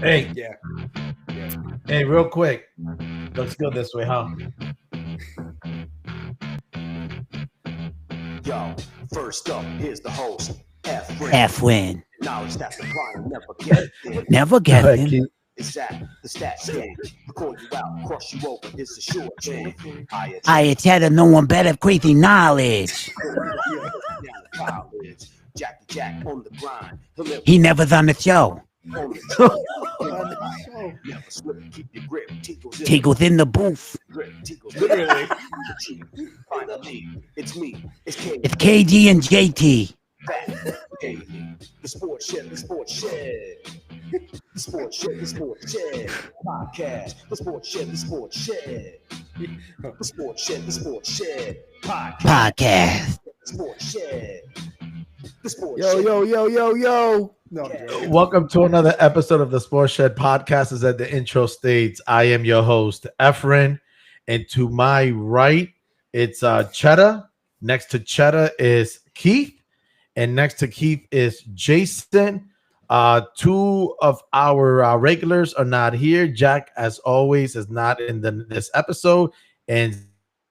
Hey, Yeah. Yeah. hey, real quick. Looks good this way, huh? Yo, first up, here's the host, F. Win. F win. Knowledge that the blind never get. Never Go ahead, guessing. Keith. Is that the stats gang? I call you out, cross you over, it's a short chain. I tell no one better crazy knowledge. College. Jackie Jack on the grind. He never's on the show. On the show. Never slip, keep your grip. Tiggle's in the booth. Literally. Finally, it's me. It's KG. It's KG and JT. The Sports Shed, the Sports Shed. The Sports Shed, the Sports Shed. Podcast. The Sports Shed, the Sports Shed. The Sports Shed, the Sports Shed. Podcast. The Sports Shed. The Sports Yo, Shed. yo. No, I'm joking. Welcome to another episode of the Sports Shed podcast. As at the intro states, I am your host, Efren, and to my right, it's Cheddar. Next to Cheddar is Keith, and next to Keith is Jason. Two of our regulars are not here. Jack, as always, is not in this episode, and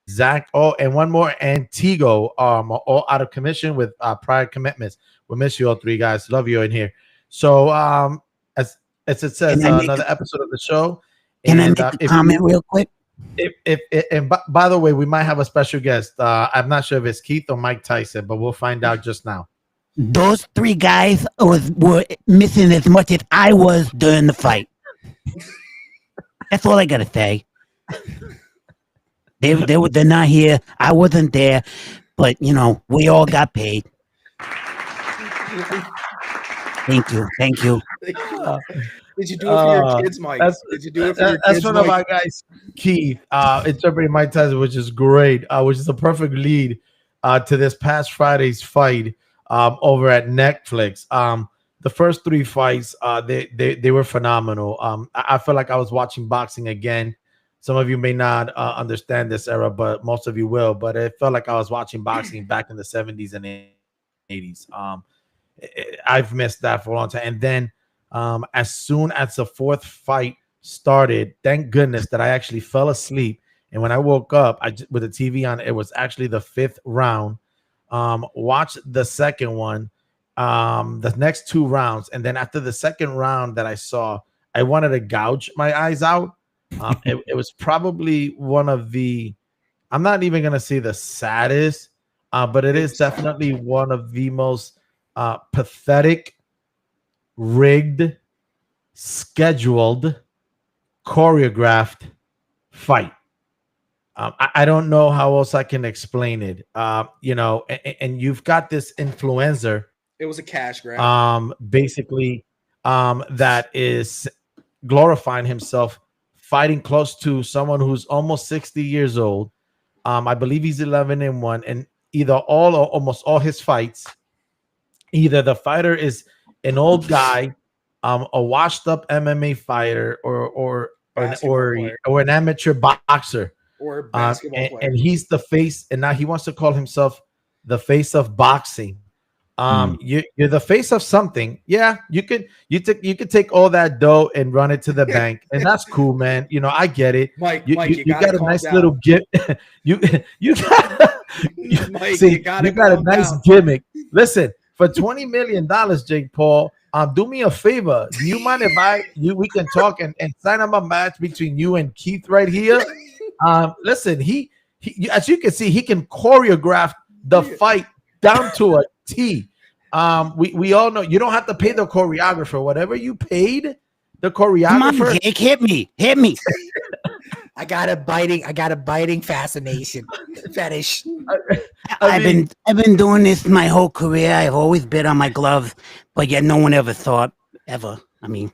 Zach. Oh, and one more, and Tigo. Are all out of commission with prior commitments. We miss you all three guys. Love you in here. So, as it says, another episode of the show. Can I And, make a comment real quick? And by the way, we might have a special guest. I'm not sure if it's Keith or Mike Tyson, but we'll find out just now. Those three guys were missing as much as I was during the fight. That's all I gotta say. They're not here. I wasn't there, but you know we all got paid. Thank you. Did you do it for your kids, Mike? Did you do it for your kids, That's one of Mike? our guys, Keith. Interpreting Mike Tyson, which is great, which is a perfect lead to this past Friday's fight over at Netflix. The first three fights, they were phenomenal. I feel like I was watching boxing again. Some of you may not understand this era, but most of you will. But it felt like I was watching boxing back in the 70s and 80s. I've missed that for a long time. And then as soon as the fourth fight started, thank goodness that I actually fell asleep. And when I woke up, with the TV on, it was actually the fifth round. Watched the second one, the next two rounds. And then after the second round that I saw, I wanted to gouge my eyes out. It was probably one of the, I'm not even going to say the saddest, but it is definitely one of the most pathetic, rigged, scheduled, choreographed fight. I don't know how else I can explain it. And you've got this influencer. It was a cash grab. Basically, that is glorifying himself, fighting close to someone who's almost 60 years old. I believe he's 11-1, and either all or almost all his fights, either the fighter is an old guy, a washed-up MMA fighter, or an amateur boxer, or basketball player. and he's the face, and now he wants to call himself the face of boxing. You're the face of something. Yeah, you could take all that dough and run it to the bank, and that's cool, man. You know, I get it. Mike, you got a nice little gift. you got a nice gimmick. Listen, for $20 million, Jake Paul, do me a favor. Do you mind if we can talk and sign up a match between you and Keith right here? Listen, he as you can see, he can choreograph the fight down to a T. We all know you don't have to pay the choreographer. Whatever you paid the choreographer. Come on, Jake, hit me. I got a biting fascination fetish. I've been doing this my whole career. I've always bit on my glove, but yet no one ever thought ever. I mean,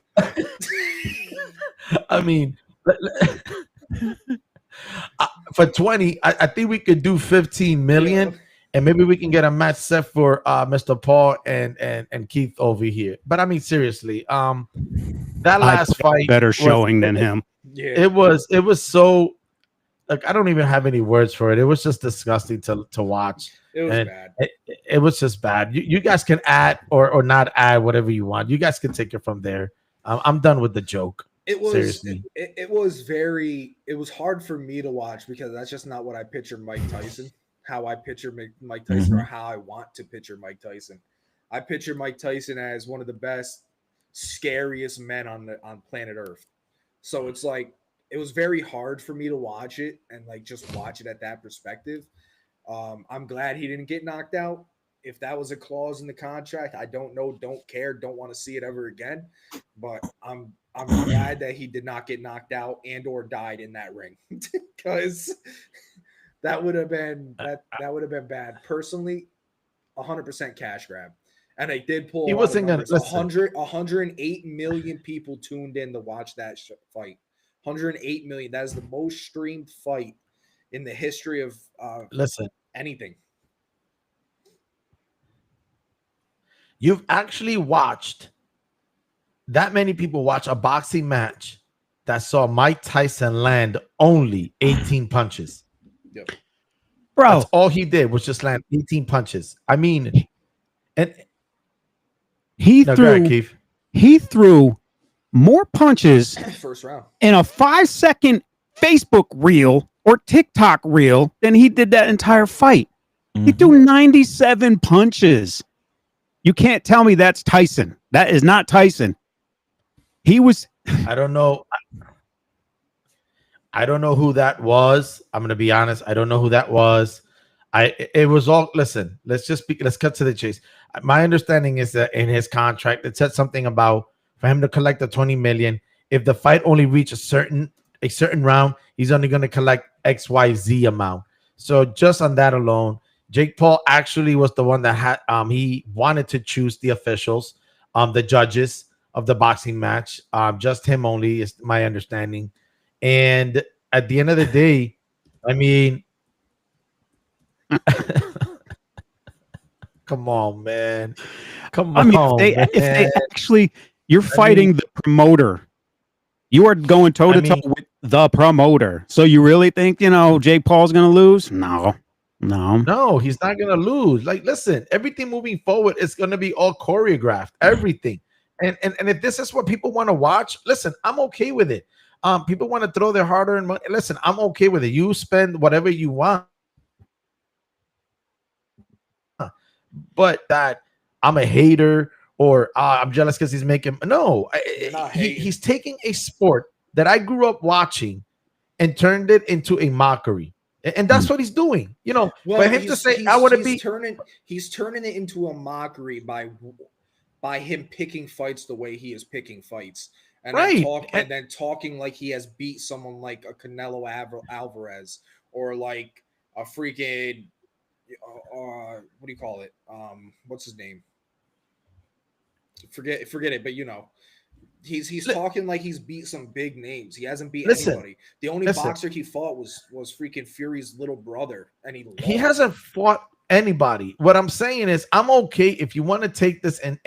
for 20, I think we could do 15 million. Yeah. And maybe we can get a match set for Mr. Paul and Keith over here. But I mean, seriously, that last fight better showing than him. Yeah. It was so, like, I don't even have any words for it. It was just disgusting to watch. It was bad. It was just bad. You guys can add or not add whatever you want. You guys can take it from there. I'm done with the joke. It was Seriously. it was hard for me to watch because that's just not what I picture Mike Tyson. How I picture Mike Tyson, or how I want to picture Mike Tyson. I picture Mike Tyson as one of the best, scariest men on planet Earth. So it's like it was very hard for me to watch it and like just watch it at that perspective. I'm glad he didn't get knocked out. If that was a clause in the contract, I don't know, don't care, don't want to see it ever again. But I'm glad that he did not get knocked out and or died in that ring, because that would have been bad. Personally, 100% cash grab. And I did pull. He wasn't going to 108 million people tuned in to watch that fight. 108 million. That is the most streamed fight in the history of anything. You've actually watched that many people watch a boxing match that saw Mike Tyson land only 18 punches. Yep. Bro, that's all he did was just land 18 punches. I mean, and he threw more punches first round in a 5-second Facebook reel or TikTok reel than he did that entire fight. He threw 97 punches. You can't tell me that's Tyson. That is not Tyson. He was. I don't know who that was. I'm going to be honest. I don't know who that was. It was all, listen, let's cut to the chase. My understanding is that in his contract, it said something about for him to collect the 20 million. If the fight only reached a certain round, he's only going to collect XYZ amount. So just on that alone, Jake Paul actually was the one that had, he wanted to choose the officials, the judges of the boxing match. Just him only is my understanding. And at the end of the day, I mean, come on, man. Come on. I mean, if they actually, you're fighting the promoter. You are going toe to toe with the promoter. So you really think, Jake Paul's going to lose? No, he's not going to lose. Like, listen, everything moving forward is going to be all choreographed, everything. And if this is what people want to watch, listen, I'm okay with it. People want to throw their hard-earned money. Listen, I'm okay with it. You spend whatever you want. But that I'm a hater or I'm jealous because he's making he's taking a sport that I grew up watching and turned it into a mockery. And that's what he's doing. For him to say, I want to be he's turning it into a mockery by him picking fights the way he is picking fights. And then talking like he has beat someone like a Canelo Alvarez or like a freaking what do you call it? What's his name? Forget it, but he's talking like he's beat some big names. He hasn't beat anybody. The only boxer he fought was freaking Fury's little brother, and he hasn't fought anybody. What I'm saying is, I'm okay if you want to take this and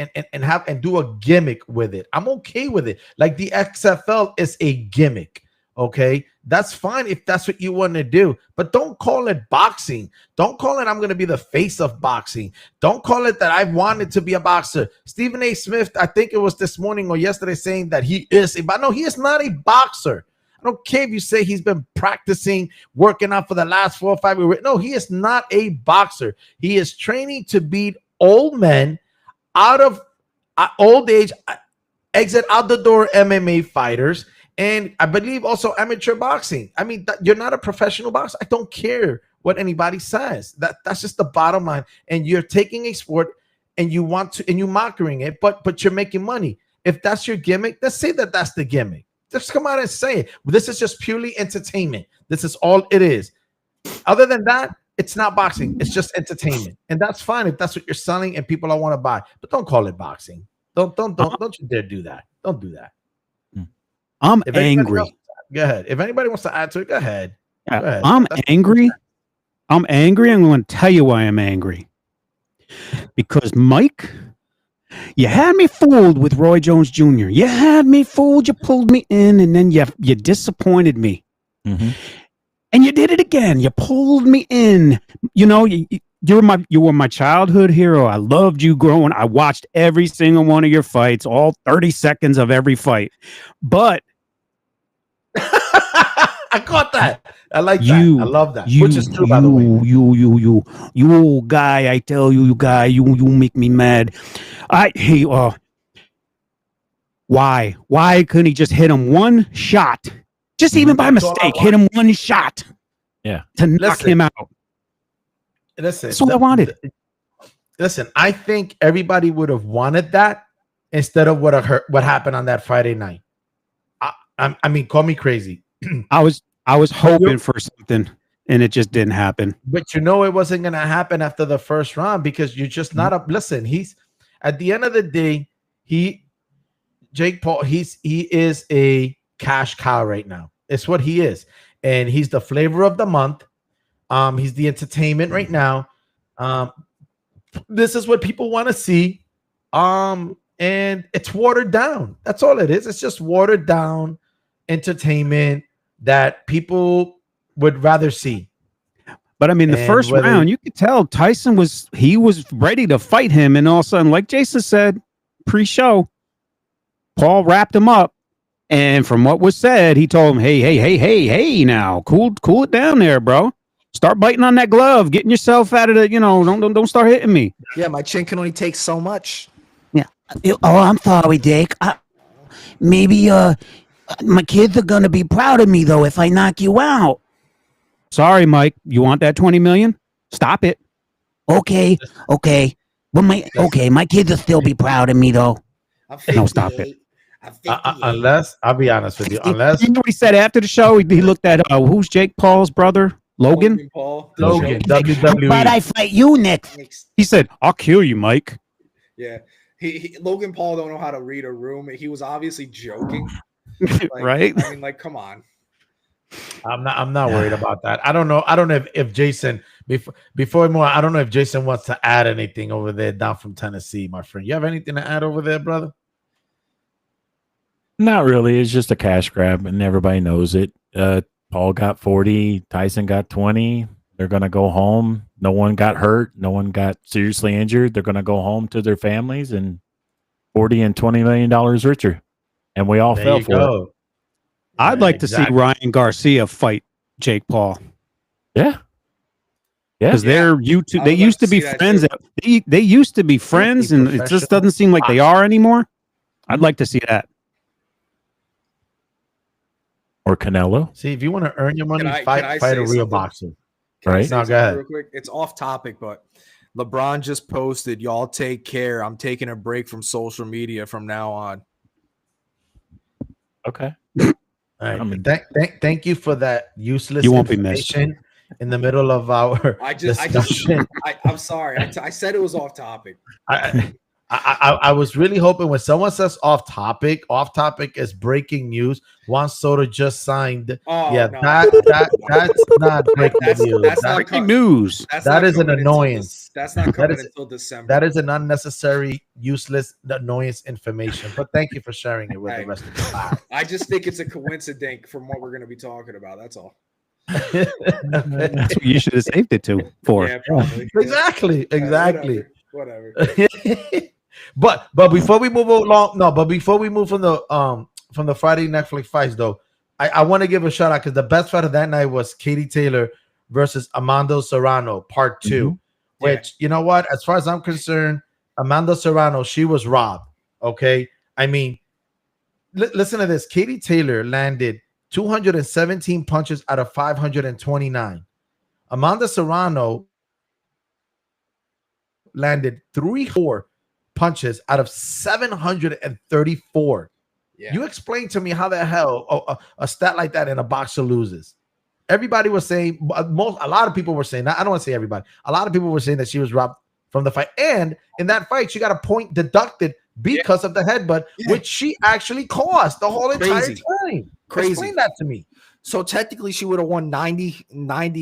do a gimmick with it. I'm okay with it. Like the XFL is a gimmick. Okay, that's fine if that's what you want to do, but don't call it boxing. Don't call it I'm going to be the face of boxing. Don't call it that I wanted to be a boxer. Stephen A. Smith, I think it was this morning or yesterday, saying that he is no, he is not a boxer. I don't care if you say he's been practicing, working out for the last 4 or 5 years. No, he is not a boxer. He is training to beat old men out of old age, exit out the door MMA fighters. And I believe also amateur boxing. I mean, you're not a professional boxer. I don't care what anybody says. That's just the bottom line. And you're taking a sport and you're mocking it, but you're making money. If that's your gimmick, let's say that that's the gimmick. Just come out and say it. This is just purely entertainment. This is all it is. Other than that, it's not boxing. It's just entertainment. And that's fine if that's what you're selling and people want to buy. But don't call it boxing. Don't you dare do that. Don't do that. I'm angry. Go ahead. If anybody wants to add to it, go ahead. Go ahead. I'm angry. I'm angry. I'm going to tell you why I'm angry. Because, Mike, you had me fooled with Roy Jones Jr. You had me fooled. You pulled me in, and then you disappointed me. Mm-hmm. And you did it again. You pulled me in. you were my childhood hero. I loved you growing. I watched every single one of your fights, all 30 seconds of every fight. But I caught that. I like you, that. I love that. you, Which is true, by the way. you old guy. I tell you, you guy, you make me mad. Why couldn't he just hit him one shot? Just even by That's all I mistake, hit him one shot. Yeah. To knock Listen. him out. Listen, That's what I wanted. Listen, I think everybody would have wanted that instead of what happened on that Friday night. I mean, call me crazy, I was hoping for something, and it just didn't happen. but you know it wasn't gonna happen after the first round because you're just not a listen. He's at the end of the day, Jake Paul, he is a cash cow right now. It's what he is, and he's the flavor of the month. He's the entertainment right now. This is what people want to see. And it's watered down. That's all it is. It's just watered down entertainment that people would rather see. But I mean, the And first whether- round, you could tell Tyson was ready to fight him, and all of a sudden, like Jason said pre-show, Paul wrapped him up, and from what was said, he told him, "Hey, now, cool it down there, bro. Start biting on that glove, getting yourself out of the, don't start hitting me." Yeah, my chin can only take so much. Oh, I'm sorry, Jake. Maybe my kids are gonna be proud of me though if I knock you out. Sorry, Mike. You want that 20 million? Stop it. Okay. But my kids will still be proud of me though. I'm No, stop it. 58. I'm 58. Unless I'll be honest with you, unless You know what he said after the show? He looked at who's Jake Paul's brother, Logan. Paul. Logan, But WWE. I fight you next. He said, "I'll kill you, Mike." Yeah. Logan Paul don't know how to read a room. He was obviously joking. Like, Right? I mean, like, come on. I'm not worried about that. I don't know if Jason before more. I don't know if Jason wants to add anything over there down from Tennessee, my friend. You have anything to add over there, brother? Not really. It's just a cash grab, and everybody knows it. Paul got 40. Tyson got 20. They're going to go home. No one got hurt. No one got seriously injured. They're going to go home to their families and $40 and $20 million richer. And we all There fell you for it. go. I'd like to see Exactly. Ryan Garcia fight Jake Paul Yeah. Yeah. because they're YouTube. I They would used love to to be see that friends. They used to be friends, and it just professional doesn't seem like they are anymore. I'd like to see that. Or Canelo. See, if you want to earn your money, Can I fight a say real something? boxer. Can I Right. say No, go something ahead. real quick? It's off topic, but LeBron just posted, "Y'all take care. I'm taking a break from social media from now on." Okay. All right. I mean- thank you for that useless You won't be missed. information in the middle of our I discussion. I'm sorry. I said it was off topic. I was really hoping when someone says off topic is breaking news. Juan Soto just signed. Oh, Yeah, no. that's not breaking news. that's That- not Breaking news. That's That not is an coming until annoyance. That's not coming is- until December. that is an unnecessary, useless annoyance information. But thank you for sharing it with the Hey. rest of the class. I just think it's a coincidence from what we're going to be talking about. That's all. That's what you should have saved it for. Yeah, probably. Exactly. Whatever. But before we move along, before we move from the Friday Netflix fights, though, I want to give a shout out because the best fight of that night was Katie Taylor versus Amanda Serrano, part 2. Which, you know what? As far as I'm concerned, Amanda Serrano, she was robbed. Okay, I mean, listen to this. Katie Taylor landed 217 punches out of 529. Amanda Serrano landed 3-4 punches out of 734. Yeah. You explain to me how the hell a stat like that in a boxer loses. Everybody was saying, a lot of people were saying, I don't want to say everybody, a lot of people were saying that she was robbed from the fight. And in that fight, she got a point deducted because of the headbutt, which she actually caused the whole entire Crazy. time. Crazy. Explain that to me. So technically, she would have won 90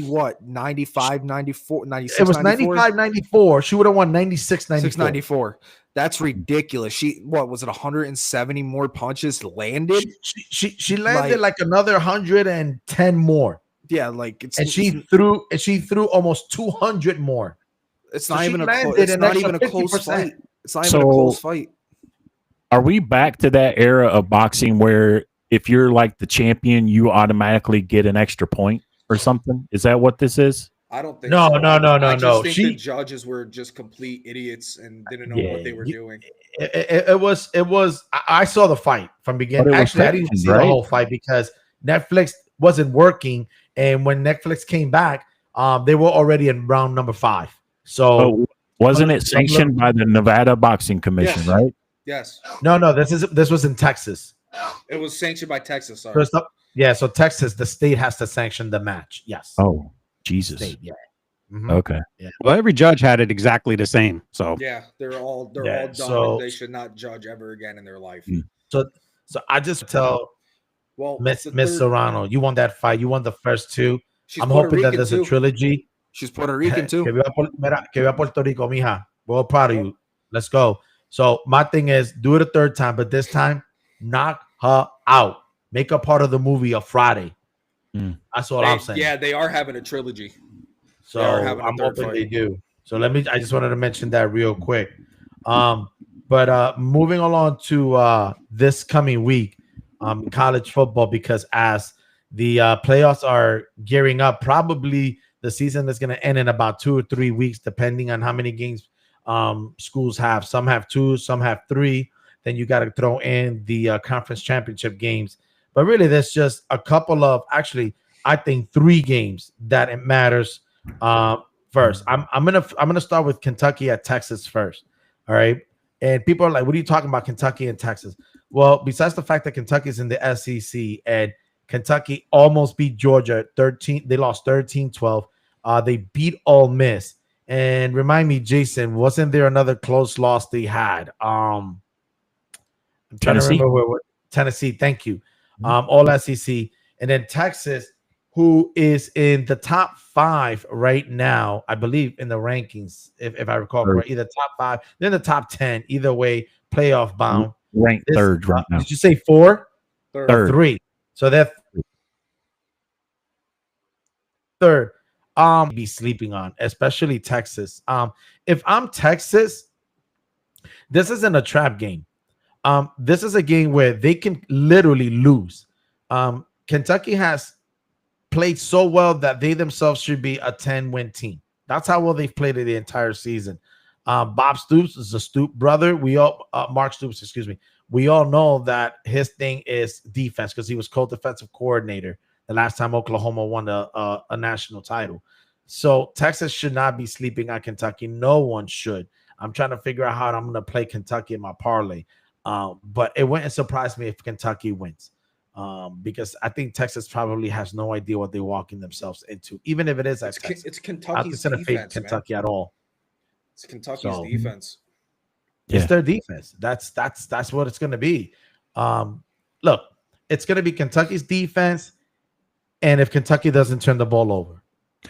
what? 95, 94, 96, It was 94? 95, 94. She would have won 96, 94. 694. That's ridiculous. She what was it? 170 more punches landed. She landed like another 110 more. Yeah, like it's And she threw almost 200 more. It's So not she even a landed it's an not extra even a close 50%. fight. It's not even a close fight. Are we back to that era of boxing where if you're like the champion, you automatically get an extra point or something? Is that what this is? I don't think No, so. no, no, no, I no. just think the judges were just complete idiots and didn't know what they were doing. It was. I saw the fight from But beginning. it was Actually, I didn't sanctioned, see the right? whole fight because Netflix wasn't working, and when Netflix came back, they were already in round number 5. So But wasn't it sanctioned by the Nevada Boxing Commission, Yes. right? Yes, no, this was in Texas. it was sanctioned by Texas. Sorry. First up, yeah. So Texas, the state has to sanction the match. Yes. Oh, Jesus. State, yeah. Mhm. Okay. Well, every judge had it exactly the same. So Yeah, they're all Yeah, dumb, so- and they should not judge ever again in their life. Mm. So I just tell Well, Miss the Miss third- Serrano, you won that fight. You won the first 2. she's I'm Puerto hoping that Rican, there's a too. trilogy. She's Puerto Rican Que too. viva Puerto Rico, mija. We're all proud of you. Let's go. So my thing is, do it a third time, but this time, knock her out. Make her part of the movie of Friday. Mm. That's all I'm saying. Yeah, they are having a trilogy. So they are having a I'm third hoping fight. they do. So I just wanted to mention that real quick. But moving along to this coming week, college football, because as the playoffs are gearing up, probably the season is going to end in about 2 or 3 weeks, depending on how many games schools have. Some have 2, some have 3. Then you got to throw in the conference championship games. But really, there's just a couple of, actually, I think 3 games that it matters. First, I'm gonna start with Kentucky at Texas first. All right, and people are like, "What are you talking about, Kentucky and Texas?" Well, besides the fact that Kentucky is in the SEC and Kentucky almost beat Georgia 13, they lost 13-12. They beat Ole Miss. And remind me, Jason, wasn't there another close loss they had? I'm trying to Tennessee. remember what Tennessee. Thank you. All SEC, and then Texas, who is in the top 5 right now, I believe, in the rankings, if I recall correctly, either top 5, they're in the top 10, either way, playoff bound. Ranked third right now. Did you say 4 Third. or 3? So they're third. Be sleeping on, especially Texas. If I'm Texas, this isn't a trap game. This is a game where they can literally lose. Kentucky has played so well that they themselves should be a 10-win team. That's how well they've played it the entire season. Bob Stoops is a Stoop brother. Mark Stoops, excuse me. We all know that his thing is defense because he was co-defensive coordinator the last time Oklahoma won a national title. So Texas should not be sleeping on Kentucky. No one should. I'm trying to figure out how I'm going to play Kentucky in my parlay. But it wouldn't surprise me if Kentucky wins. Because I think Texas probably has no idea what they're walking themselves into, even if it is at Texas. It's I'm Kentucky's not going to fade defense, man. Kentucky at all. It's Kentucky's So- defense. It's Yeah. their defense. That's what it's going to be. Look, it's going to be Kentucky's defense, and if Kentucky doesn't turn the ball over,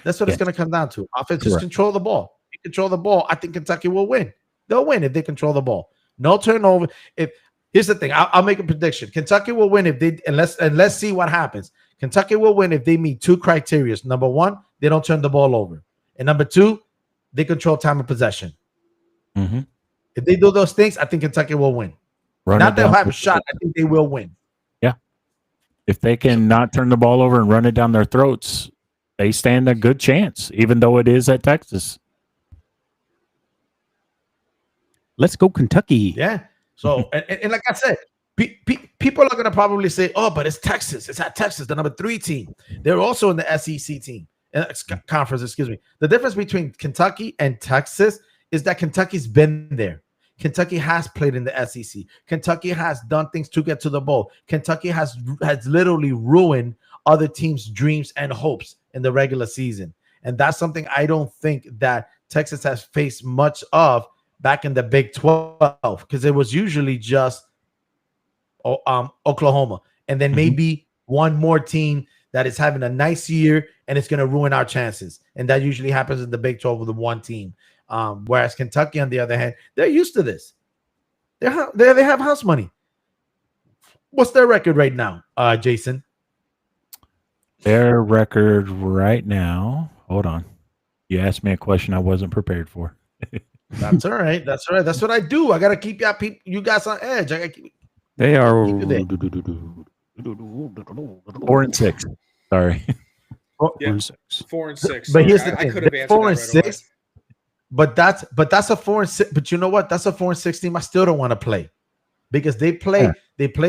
that's what it's Yeah. going to come down to. Offense, just Correct. control the ball. You control the ball. I think Kentucky will win. They'll win if they control the ball. No turnover. Here's the thing. I'll make a prediction. Kentucky will win if they and let's see what happens. Kentucky will win if they meet 2 criteria. Number 1, they don't turn the ball over, and number 2, they control time of possession. Mm-hmm. If they do those things, I think Kentucky will win. Not they'll have a shot. I think they will win. If they can not turn the ball over and run it down their throats, they stand a good chance, even though it is at Texas. let's go Kentucky. Yeah. So, and like I said, people are going to probably say, "Oh, but it's Texas. It's at Texas, the number 3 team. They're also in the SEC team conference." Excuse me. The difference between Kentucky and Texas is that Kentucky's been there. Kentucky has played in the SEC. Kentucky has done things to get to the bowl. Kentucky has literally ruined other teams' dreams and hopes in the regular season, and that's something I don't think that Texas has faced much of back in the Big 12, because it was usually just Oklahoma, and then maybe one more team that is having a nice year and it's going to ruin our chances, and that usually happens in the Big 12 with the one team. Whereas Kentucky, on the other hand, they're used to this. They have house money. What's their record right now, Jason? Their record right now, hold on. You asked me a question I wasn't prepared for. That's all right. That's all right. That's what I do. I gotta keep you guys on edge. I gotta keep. They are. Keep it there. 4-6. Sorry. Yeah. 4 and 6. But here's Sorry, the I thing: could have they're answered 4 that and right away. 6. But that's a 4 and 6. But you know what? That's a 4 and 6 team. I still don't want to play because they play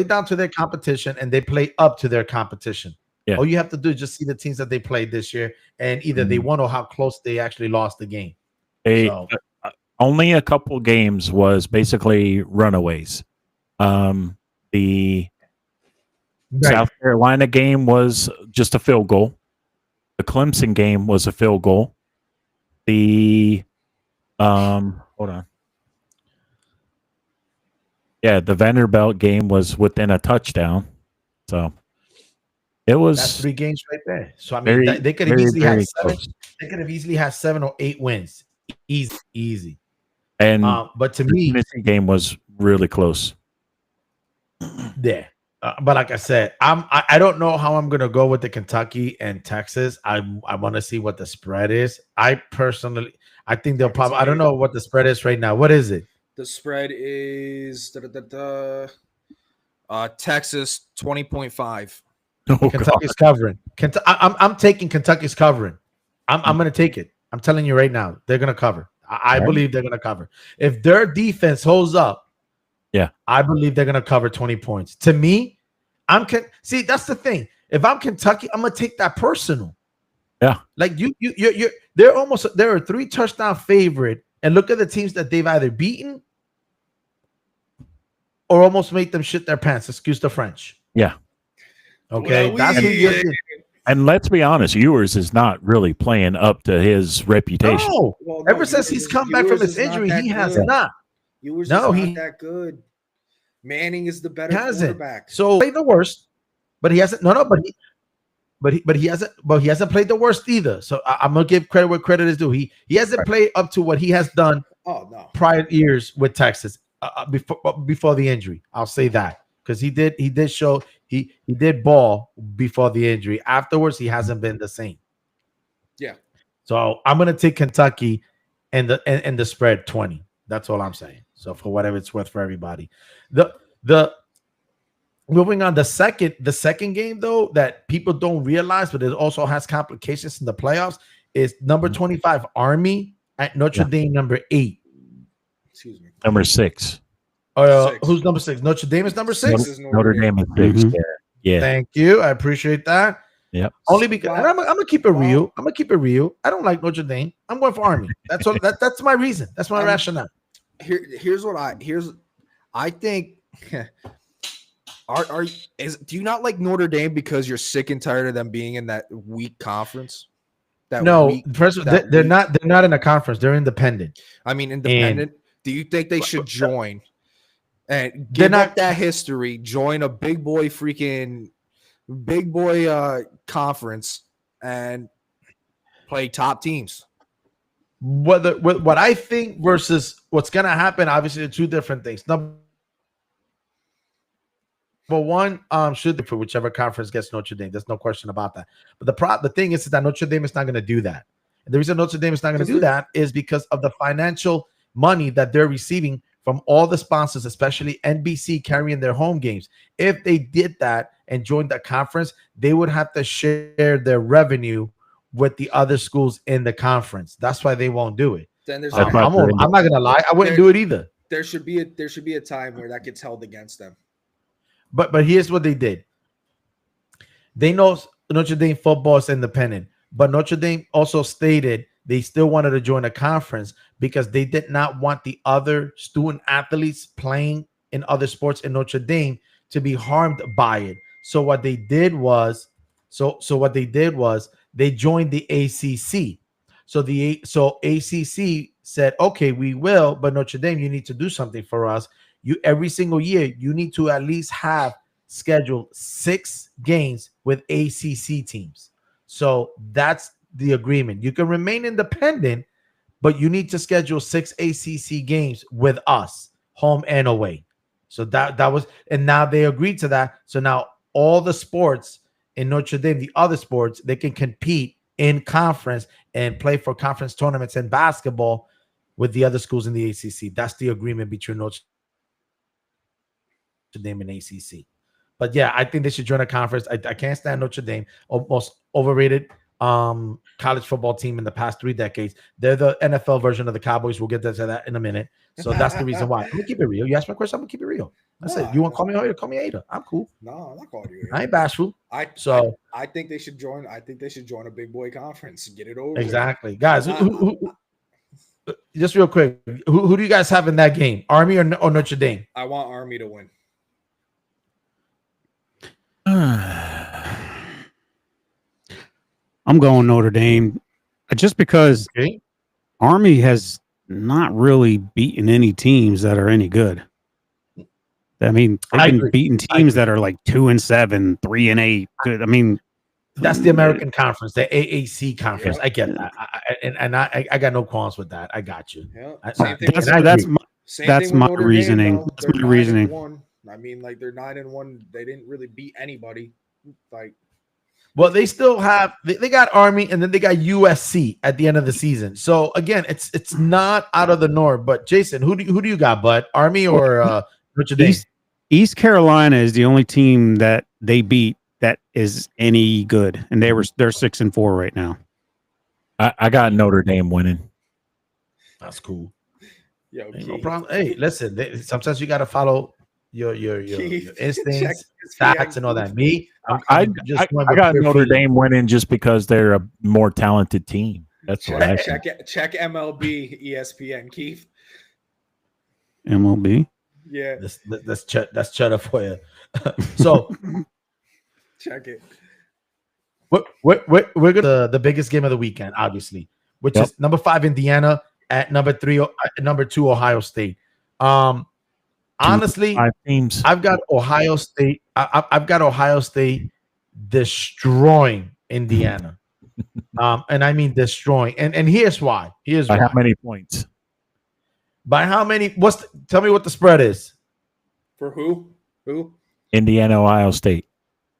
down to their competition and they play up to their competition. Yeah. All you have to do is just see the teams that they played this year and either they won or how close they actually lost the game. So- Only a couple games was basically runaways. The South Carolina game was just a field goal. The Clemson game was a field goal. The hold on. Yeah, the Vanderbilt game was within a touchdown. So it was That's 3 games right there. So I mean, very, they could have very, easily very had 7. close. They could have easily had 7 or 8 wins. Easy. And But to the me, Tennessee game was really close. yeah. But like I said, I don't know how I'm gonna go with the Kentucky and Texas. I want to see what the spread is. I think they'll probably. I don't know what the spread is right now. What is it? The spread is Texas 20.5. Oh, God. Kentucky's covering. I'm taking Kentucky's covering. I'm gonna take it. I'm telling you right now, they're gonna cover. I believe they're gonna cover. If their defense holds up, yeah, I believe they're gonna cover 20 points. To me, see, that's the thing. If I'm Kentucky, I'm gonna take that personal. Yeah, like you're they're a 3 touchdown favorite, and look at the teams that they've either beaten or almost made them shit their pants. Excuse the French. Yeah. Okay, Well, that's who you're. And let's be honest, Ewers is not really playing up to his reputation. No, Well, ever since he's come back from his injury, he has not. Ewers No, is he- not that good. Manning is the better Hasn't. quarterback. So played the worst, but he hasn't. But he hasn't. But he hasn't played the worst either. So I'm gonna give credit where credit is due. He hasn't played up to what he has done Oh no. prior years with Texas before the injury. I'll say that because he did show he did ball before the injury. Afterwards, he hasn't been the same. Yeah. So I'm gonna take Kentucky and the spread 20. That's all I'm saying. So for whatever it's worth for everybody. The moving on, the second game though that people don't realize, but it also has complications in the playoffs, is number 25 Army at Notre Dame, number 8. Excuse me. Number 6. 6. Who's number 6? Notre Dame is number 6. Six is Notre Dame is 6. Mhm. Yeah. Thank you. I appreciate that. Yep. Only because and I'm gonna keep it real. I'm gonna keep it real. I don't like Notre Dame. I'm going for Army. That's all. That's my reason. That's my rationale. Here's I think do you not like Notre Dame because you're sick and tired of them being in that weak conference? First, they're not in a conference. They're independent. I mean, independent. Do you think they should join and They're give not- up that history? Join a big boy conference and play top teams. What I think versus what's gonna happen, obviously, are 2 different things. Number one, should for whichever conference gets Notre Dame. There's no question about that. But the thing is that Notre Dame is not going to do that. And the reason Notre Dame is not going to do that is because of the financial money that they're receiving from all the sponsors, especially NBC carrying their home games. If they did that and joined the conference, they would have to share their revenue with the other schools in the conference. That's why they won't do it. Then there's I'm not going to lie. I wouldn't do it either. there should be a time where that gets held against them. But here's what they did. They know Notre Dame football is independent, but Notre Dame also stated they still wanted to join a conference because they did not want the other student athletes playing in other sports in Notre Dame to be harmed by it. So what they did was, they joined the ACC. So ACC said, okay, we will, but Notre Dame, you need to do something for us. You every single year, you need to at least have scheduled 6 games with ACC teams. So that's the agreement. You can remain independent, but you need to schedule 6 ACC games with us, home and away. So that was, and now they agreed to that. So now all the sports in Notre Dame, the other sports, they can compete in conference and play for conference tournaments in basketball with the other schools in the ACC. That's the agreement between Notre Dame and ACC. But yeah, I think they should join a conference. I can't stand Notre Dame, most overrated college football team in the past 3 decades. They're the NFL version of the Cowboys. We'll get to that in a minute. So that's the reason why. I'm gonna keep it real. You ask my question, I'm gonna keep it real. That's it. You want to call me a hater? Call me a hater. I'm cool. No, I'm not calling you. I ain't bashful. I think they should join. I think they should join a big boy conference. Get it over. Exactly, guys. Just real quick, who do you guys have in that game? Army or Notre Dame? I want Army to win. I'm going Notre Dame just because Okay. Army has not really beaten any teams that are any good. I mean, I they've agree. been beating teams that are like 2-7, 3-8. Good. I mean, That's the American Conference, the AAC conference. I get that, I got no qualms with that. I got you. Yeah. Same thing that's with- that's my, same that's thing with my Notre Dame, reasoning. though. That's They're my 9-1. reasoning. I mean, like they're 9-1. They didn't really beat anybody. Like, Well, they still have they got Army and then they got USC at the end of the season. So again, it's not out of the norm. But Jason, who do you got, bud? Army or Notre Dame? East Carolina is the only team that they beat that is any good, and they're 6-4 right now. I got Notre Dame winning. That's cool. yo, Ain't no Keith, problem. Hey, listen. Sometimes you got to follow your Keith, instincts, check stats, and all that. Me, I just going I with got pure Notre feeling. Dame winning just because they're a more talented team. That's what I think. check MLB ESPN, Keith. MLB. Yeah, That's cheddar for you. So check it. we're gonna the biggest game of the weekend, obviously, which Yep. is number 5 Indiana at number 2 Ohio State. Honestly, 5 teams. I've got Ohio State. I've got Ohio State destroying Indiana, and I mean destroying. And here's why. Here's By why. how many points? By how many? Tell me what the spread is. For who? Who? Indiana, Ohio State.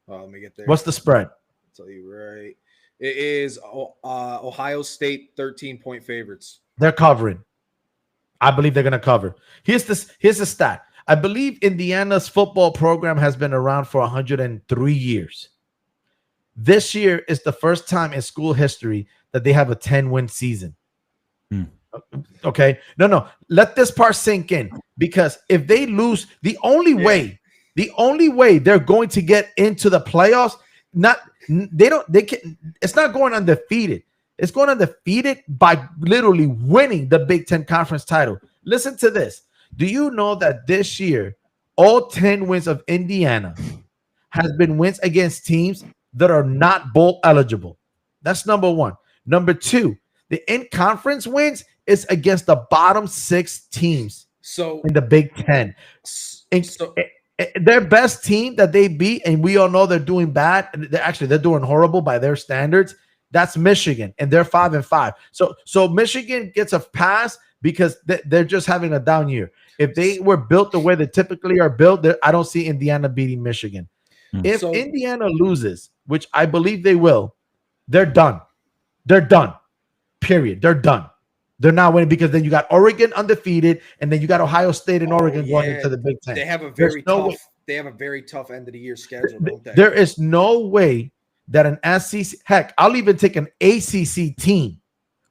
Oh, let me get there. What's the spread? I'll tell you right. It is Ohio State 13-point favorites. They're covering. I believe they're going to cover. Here's the stat. I believe Indiana's football program has been around for 103 years. This year is the first time in school history that they have a 10-win season. Okay. No. Let this part sink in, because if they lose, the only way they're going to get into the playoffs, it's not going undefeated. It's going undefeated by literally winning the Big Ten Conference title. Listen to this. Do you know that this year, all 10 wins of Indiana has been wins against teams that are not bowl eligible? That's number 1. Number 2, the in-conference wins is against the bottom 6 teams So in the Big Ten. So- Their best team that they beat, and we all know they're doing bad, and they're doing horrible by their standards. That's Michigan, and they're 5-5. So Michigan gets a pass because they're just having a down year. If they were built the way they typically are built, I don't see Indiana beating Michigan. If Indiana loses, which I believe they will, they're done. They're done. Period. They're done. They're not winning, because then you got Oregon undefeated, and then you got Ohio State and Oregon going into the Big Ten. They have a There's very no tough. way. They have a very tough end of the year schedule, don't they? There is no way that an SEC, heck, I'll even take an ACC team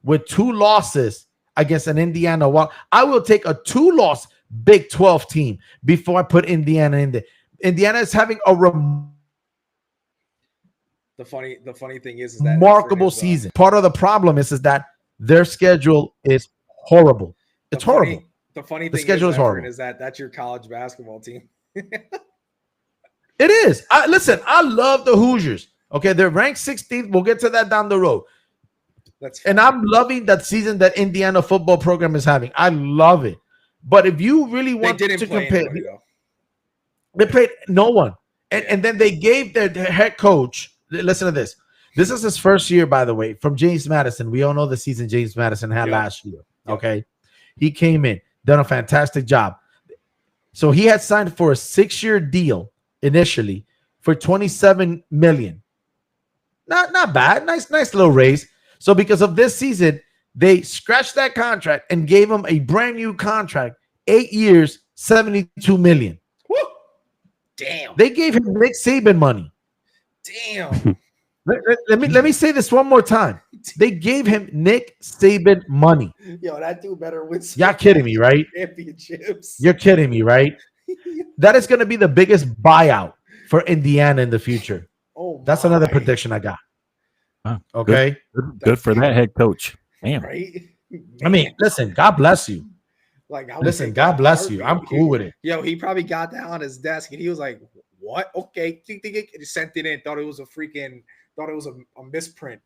with 2 losses against an Indiana. I will take a 2-loss Big 12 team before I put Indiana in there. Indiana is having a The funny thing is that remarkable season. Part of the problem is that their schedule is horrible. It's horrible. The funny The thing schedule is horrible. is that that's your college basketball team. It is. Listen, I love the Hoosiers. Okay, they're ranked 16th. We'll get to that down the road. And I'm loving that season that Indiana football program is having. I love it. But if you really want to compare, they played no one. And then they gave their head coach, listen to this. This is his first year, by the way, from James Madison. We all know the season James Madison had last year. Okay. He came in, done a fantastic job. So he had signed for a 6-year deal initially for $27 million. Not bad. Nice little raise. So because of this season, they scratched that contract and gave him a brand new contract, 8 years, $72 million. Woo! Damn. They gave him Nick Saban money. Damn. Let me say this one more time. They gave him Nick Saban money. Yo, that dude better win. Y'all kidding me, right? Championships. You're kidding me, right? That is going to be the biggest buyout for Indiana in the future. Oh, that's my. another prediction I got. Wow, Okay. Good for that head coach. Damn. Right? I mean, listen, God bless you. Like, I would Listen, take God that bless you. I'm heartbeat. cool with it. Yo, he probably got that on his desk and he was like, "What? Okay." He sent it in. Thought it was a misprint.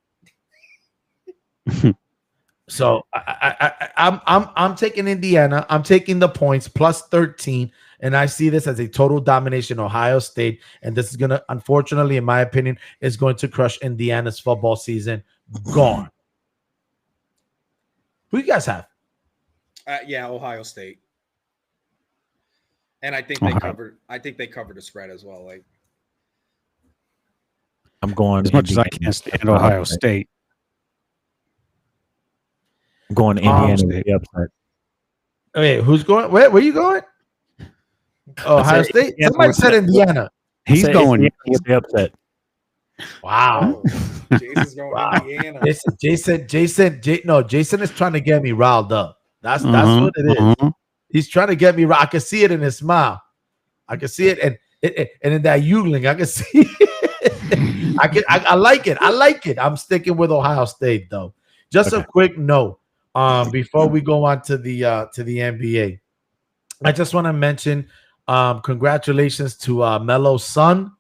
So I'm taking Indiana. I'm taking the points plus 13, and I see this as a total domination Ohio State. And this is gonna, unfortunately, in my opinion, is going to crush Indiana's football season. Gone. Who you guys have? Yeah, Ohio State. And I think they covered. I think they covered the spread as well. Like, I'm going As much as I Indiana. can't stand Ohio State. I'm going Indiana with the upset. Wait, who's going? Where you going? Ohio State. Indiana Somebody with said the- Indiana. He's Say going. Indiana with the upset. Wow. Jason's going Wow. Indiana. Jason is trying to get me riled up. That's Mhm, what it is. mhm. He's trying to get me. I can see it in his smile. I can see it, and in that Ewing, I can see. It. I like it. I like it. I'm sticking with Ohio State though. Just a quick note. Before we go on to the NBA, I just want to mention congratulations to Melo's son.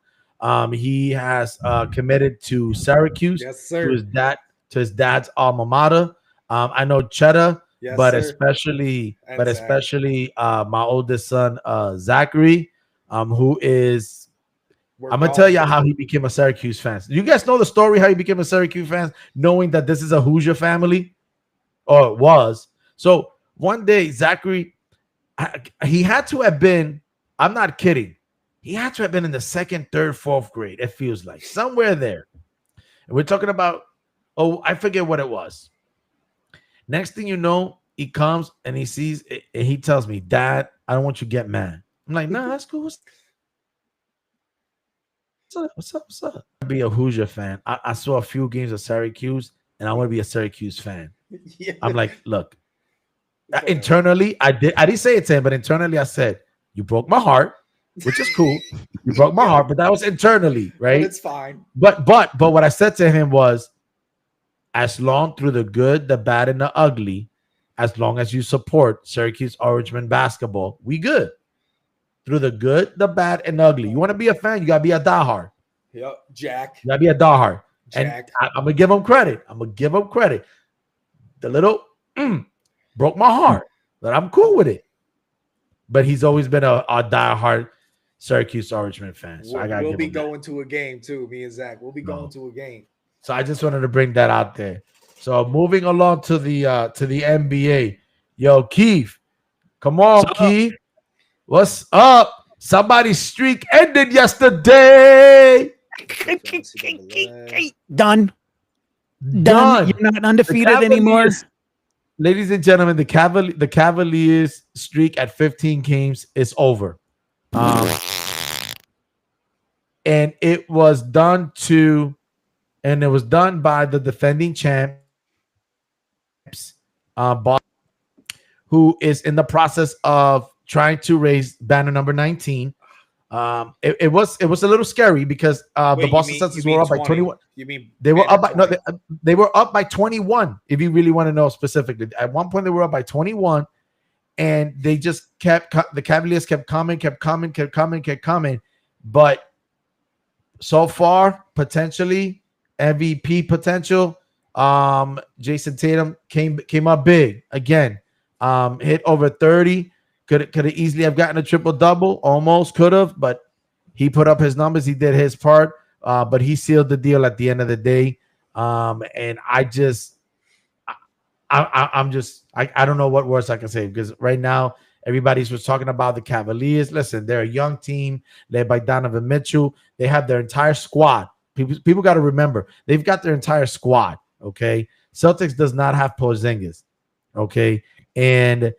He has committed to Syracuse. Yes, To sir. his dad's alma mater. I know Cheddar, Yes, but sir. especially And Zach. my oldest son Zachary, who is. We're I'm gonna golf- tell you how he became a Syracuse fan. You guys know the story how he became a Syracuse fan, knowing that this is a Hoosier family, or it was. So one day, Zachary, he had to have been. I'm not kidding. He had to have been in the second, third, fourth grade. It feels like somewhere there. And we're talking about. Oh, I forget what it was. Next thing you know, he comes and he sees. And he tells me, "Dad, I don't want you to get mad." I'm like, "Nah, that's cool." What's up? Be a Hoosier fan. I saw a few games of Syracuse, and I want to be a Syracuse fan. Yeah. I'm like, look, It's okay. internally, I didn't say it to him, but internally, I said, you broke my heart, which is cool. You broke my heart, but that was internally, But right? it's fine. But what I said to him was, as long through the good, the bad, and the ugly, as long as you support Syracuse Orangemen basketball, we good. Through the good, the bad, and ugly. You want to be a fan, you gotta be a diehard. Yep. Jack. You gotta be a diehard. And Jack. I'm gonna give him credit. The little broke my heart, but I'm cool with it. But he's always been a diehard Syracuse Orangeman fan. So I gotta We'll give be him that. going to a game too. Me and Zach. We'll be going to a game. So I just wanted to bring that out there. So moving along to the NBA. Yo, Keith, come on, What's up? Keith. What's up? Somebody's streak ended yesterday. Done. Done. You're not undefeated Cavaliers- anymore. Ladies and gentlemen, the Cavaliers streak at 15 games is over. And it was done by the defending champs, Boston, who is in the process of trying to raise banner number 19. It was a little scary because the Boston Celtics were up by 21. You mean They were banner up by 20? they were up by 21. If you really want to know specifically, at one point they were up by 21, and they just the Cavaliers kept coming. But so far, potentially MVP potential. Jason Tatum came up big again. Hit over 30. Could have easily have gotten a triple double. Almost could have, but he put up his numbers. He did his part. But he sealed the deal at the end of the day. And I don't know what words I can say, because right now everybody's was talking about the Cavaliers. Listen, they're a young team led by Donovan Mitchell. They have their entire squad People got to remember they've got their entire squad. Okay, Celtics does not have Porzingis. Okay, and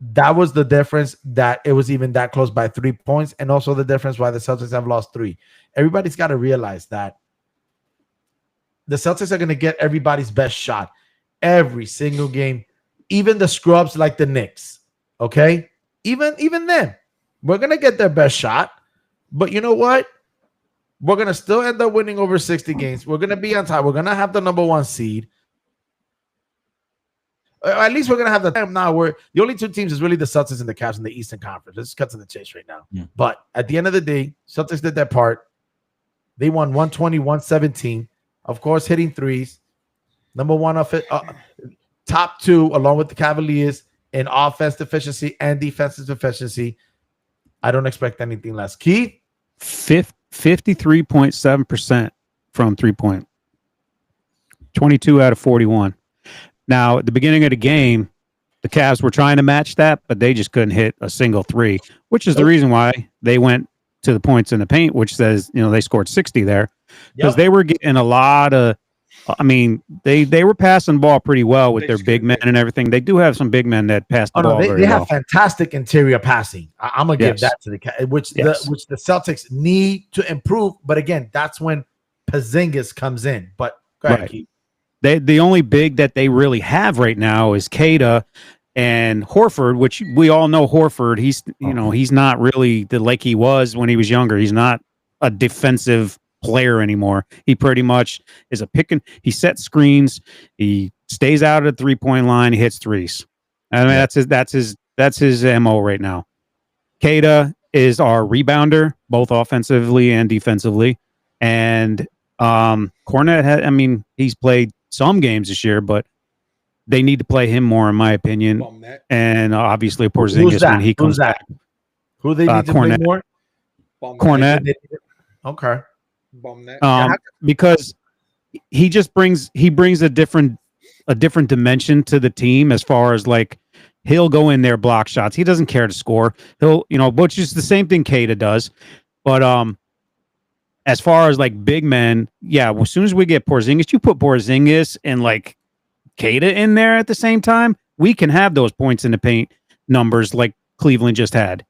that was the difference, that it was even that close by 3 points, and also the difference why the Celtics have lost 3. Everybody's got to realize that the Celtics are going to get everybody's best shot every single game, even the scrubs like the Knicks. Okay, even them, we're going to get their best shot. But you know what? We're going to still end up winning over 60 games. We're going to be on top. We're going to have the number 1 seed. Or at least we're going to have the time now where the only 2 teams is really the Celtics and the Cavs in the Eastern Conference. Let's cut to the chase right now. Yeah. But at the end of the day, Celtics did their part. They won 120, 117. Of course, hitting threes. Number 1 off it, top 2, along with the Cavaliers in offense efficiency and defensive efficiency. I don't expect anything less. Keith? 53.7% from 3-point. 22 out of 41. Now, at the beginning of the game, the Cavs were trying to match that, but they just couldn't hit a single 3, which is the reason why they went to the points in the paint, which says, they scored 60 there, because they were getting a lot of, they were passing the ball pretty well with their big men and everything. They do have some big men that pass the ball very they have well. fantastic interior passing. I'm going to give that to the Cavs, which the Celtics need to improve. But again, that's when Porzingis comes in. But go ahead, Keith. The only big that they really have right now is Keita and Horford, which we all know Horford. He's he's not really like he was when he was younger. He's not a defensive player anymore. He pretty much is he sets screens, he stays out of the 3-point line, he hits threes. I mean, that's his MO right now. Keita is our rebounder, both offensively and defensively. And Kornet he's played some games this year, but they need to play him more, in my opinion. And obviously Porzingis when he comes back. Who they need to play more? Kornet. Okay. Because he brings a different dimension to the team, as far as like he'll go in there, block shots. He doesn't care to score. He'll which is the same thing Keita does. But as far as like big men, as soon as we get Porzingis, you put Porzingis and like Keita in there at the same time, we can have those points in the paint numbers like Cleveland just had.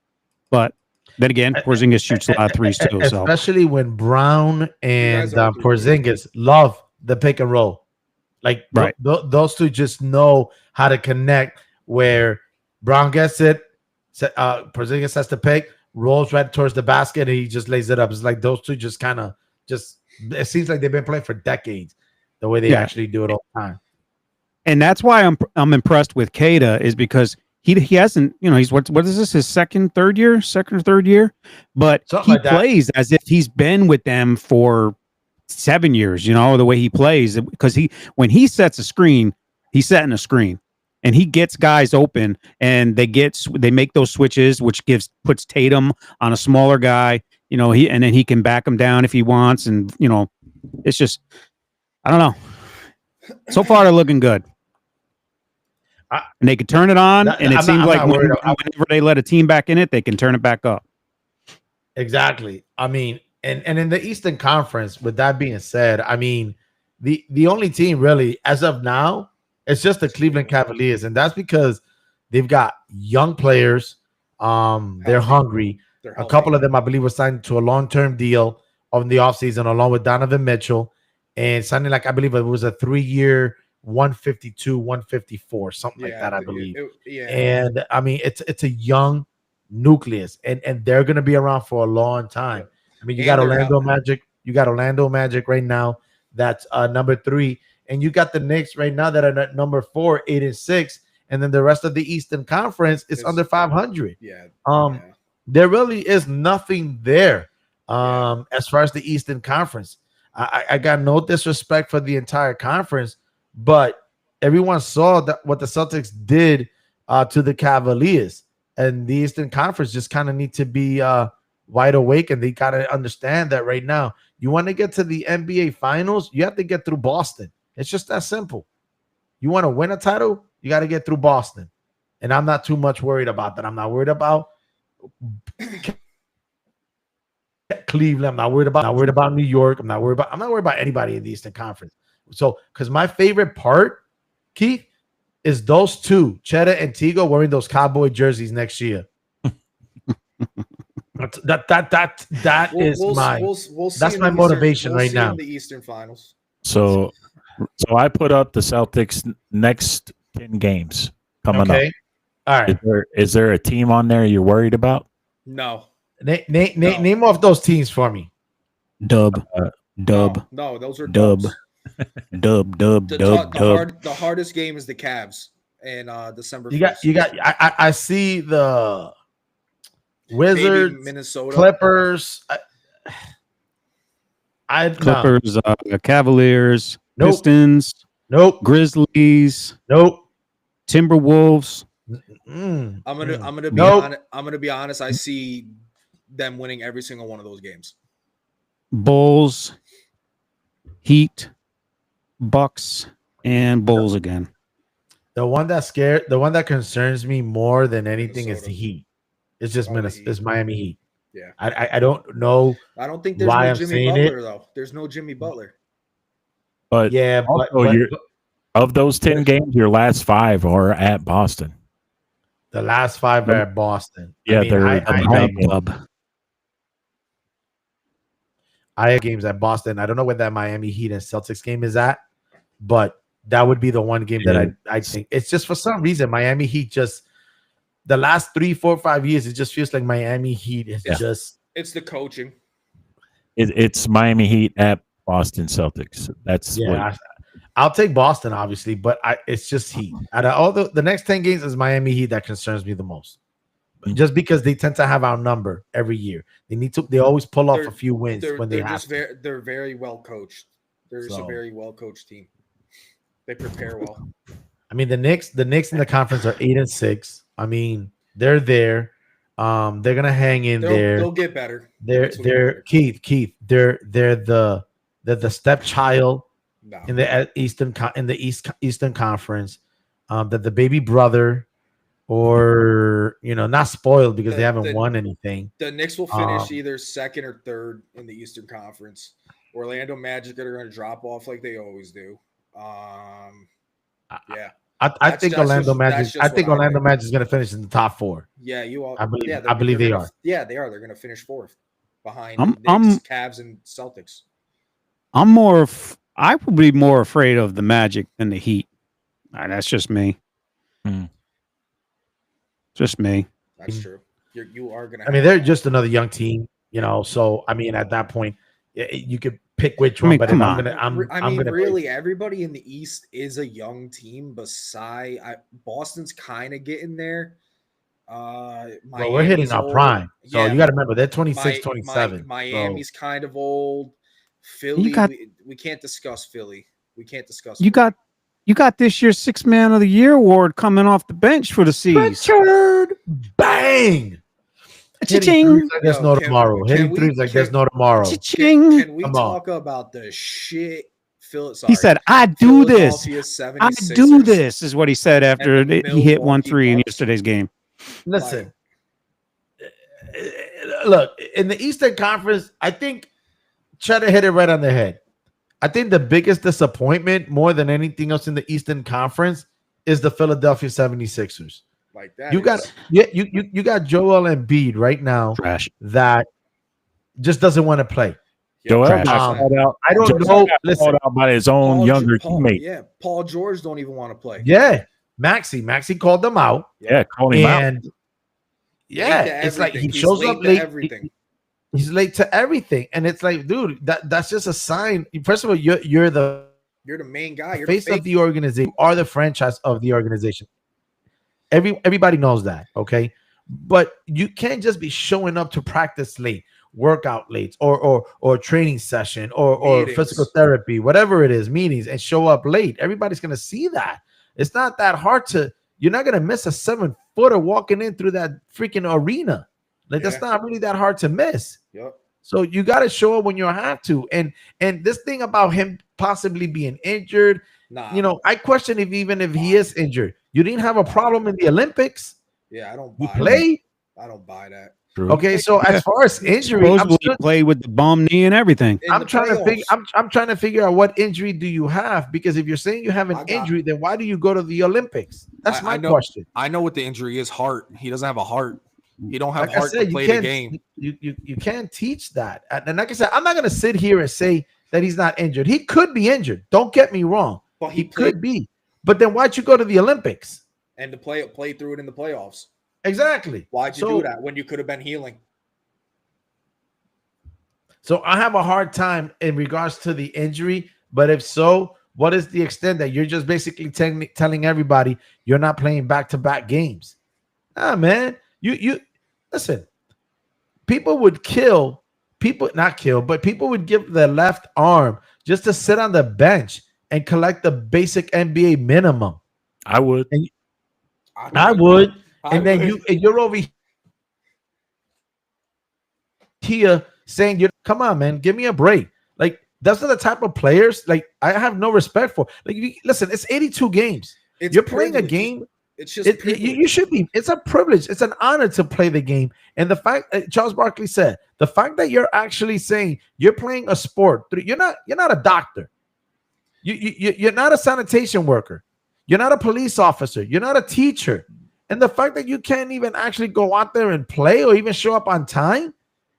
But then again, Porzingis shoots a lot of threes too. Especially when Brown and Porzingis love the pick and roll. Like those two just know how to connect, where Brown gets it, Porzingis has to pick, rolls right towards the basket, and he just lays it up. It's like those two just kind of it seems like they've been playing for decades, the way they actually do it all the time. And that's why I'm impressed with Keita, is because he hasn't, he's what is this, his second or third year, but he plays as if he's been with them for 7 years, the way he plays, because when he sets a screen, he's setting a screen. And he gets guys open, and they make those switches, which puts Tatum on a smaller guy, and then he can back him down if he wants, and it's just, I don't know. So far, they're looking good, and they can turn it on, and it seems like whenever they let a team back in it, they can turn it back up. Exactly. I mean, and in the Eastern Conference, with that being said, I mean, the only team really as of now, it's just the Cleveland Cavaliers, and that's because they've got young players. They're hungry. A couple of them, I believe, were signed to a long-term deal on the offseason, along with Donovan Mitchell, and signing, like, I believe it was a 3-year, 152, 154, something like that, I believe. And I mean, it's a young nucleus, and they're going to be around for a long time. I mean, you got Orlando Magic. You got Orlando Magic right now. That's number 3. And you got the Knicks right now that are at number 4, 8-6, and then the rest of the Eastern Conference is under 500. There really is nothing there as far as the Eastern Conference. I got no disrespect for the entire conference, but everyone saw that what the Celtics did to the Cavaliers, and the Eastern Conference just kind of need to be wide awake, and they got to understand that right now. You want to get to the NBA Finals, you have to get through Boston. It's just that simple. You want to win a title, you got to get through Boston. And I'm not too much worried about that. I'm not worried about Cleveland. I'm not worried about New York. I'm not worried about anybody in the Eastern Conference. So, because my favorite part, Keith, is those two, Cheddar and Tigo, wearing those Cowboy jerseys next year. That is my that's my motivation right now. The Eastern Finals. So I put up the Celtics next 10 games coming up. All right. Is there a team on there you're worried about? No. Name off those teams for me. Dub. No, those are Dub. dubs. Dub. The hardest game is the Cavs and December 1st. I see the Wizards, maybe Minnesota, Clippers. Clippers, Cavaliers, Nope. Pistons, Nope. Grizzlies, Nope. Timberwolves. I'm gonna be Nope. honest. I'm gonna be honest. I see them winning every single one of those games. Bulls, Heat, Bucks, and Bulls again. The one that concerns me more than anything is Minnesota. the Heat. It's just Oh, the Minnesota. Heat. It's Miami Heat. Yeah. I don't know. I don't think there's Why no I'm Jimmy saying Butler though. There's no Jimmy Butler. But Yeah, also of those 10 games, your last 5 are at Boston. the last 5 are at Boston. Yeah, I have games at Boston. I don't know where that Miami Heat and Celtics game is at, but that would be the one game that I think it's just for some reason Miami Heat just the last 3, 4, 5 years it just feels like Miami Heat is just It's the coaching. It's Miami Heat at Boston Celtics. That's I'll take Boston obviously, but it's just Heat. Out of all the next 10 games is Miami Heat that concerns me the most. Just because they tend to have our number every year. They always pull off a few wins when they have to. They're very well coached. They're just a very well coached team. They prepare well. I mean, the Knicks in the conference are 8-6. I mean, they're there. They're gonna hang in there. They'll get better. They're Keith. They're the stepchild in the Eastern Conference. That the baby brother, or not spoiled because they haven't won anything. The Knicks will finish either second or third in the Eastern Conference. Orlando Magic are going to drop off like they always do. Yeah. I think Orlando Magic is going to finish in the top 4. Yeah, you all. I believe they are. Yeah, they are. They're going to finish 4th behind Knicks, Cavs, and Celtics. I would be more afraid of the Magic than the Heat. That's just me. Just me. That's true. You are going to. I mean, they're just another young team, So I mean, at that point, you could pick which one. But really, everybody in the East is a young team. Boston's kind of getting there. We're hitting our prime, so you got to remember they're 26, 27. Miami's kind of old. Philly, we can't discuss Philly. We can't discuss. You got this year's 6th Man of the Year award coming off the bench for the C's. Richard, bang! Hitting threes like there's no tomorrow. Hitting threes like there's no tomorrow. Can we talk about the shit? He said, "I do this. I do this," is what he said after he hit 1-3 in yesterday's game. Listen, look, in the Eastern Conference, I think Cheddar hit it right on the head. I think the biggest disappointment, more than anything else in the Eastern Conference, is the Philadelphia 76ers. Like that. You got Joel Embiid right now that just doesn't want to play. Joel I don't know. Listen, about his own younger teammate. Yeah, Paul George don't even want to play. Yeah, Maxi called them out. Yeah, called him out. Yeah, it's like he shows up late. He's late to everything, and it's like, dude, that's just a sign. First of all, you're the main guy. You're face of the organization. You are the franchise of the organization. Everybody knows that, okay? But you can't just be showing up to practice late, workout late, or training session, or physical therapy, whatever it is, meetings, and show up late. Everybody's gonna see that. It's not that hard to. You're not gonna miss a 7-footer walking in through that freaking arena. That's not really that hard to miss. Yep. So you got to show up when you have to. And this thing about him possibly being injured, I question if he is injured. You didn't have a problem in the Olympics. Yeah, I don't. You played. I don't buy that. True. Okay, so as far as injury, Supposedly he played with the bum knee and everything. In I'm the trying to figure. playoffs. I'm trying to figure out what injury do you have, because if you're saying you have I an got- injury, then why do you go to the Olympics? That's I my know- question. I know what the injury is. Heart. He doesn't have a heart. He don't have Like I heart said, to you play the can't. game. You can't teach that. And like I said, I'm not going to sit here and say that he's not injured. He could be injured. Don't get me wrong. But He he played could be. But then why'd you go to the Olympics? and to play through it in the playoffs. Exactly. Why'd you So- do that when you could have been healing? So I have a hard time in regards to the injury. But if so, what is the extent that you're just basically telling everybody you're not playing back-to-back games? Ah, man, you listen. People would kill people, not kill, but people would give their left arm just to sit on the bench and collect the basic NBA minimum. I would. I would, I and then would. you're over here saying, "You come on, man, give me a break." Like those are the type of players like I have no respect for. Like, listen, it's 82 games. It's You're playing a privilege. game. It's just You privilege. should be. It's a privilege. It's an honor to play the game. And the fact Charles Barkley said, the fact that you're actually saying you're playing a sport, you're not a doctor. You're not a sanitation worker. You're not a police officer. You're not a teacher. And the fact that you can't even actually go out there and play or even show up on time,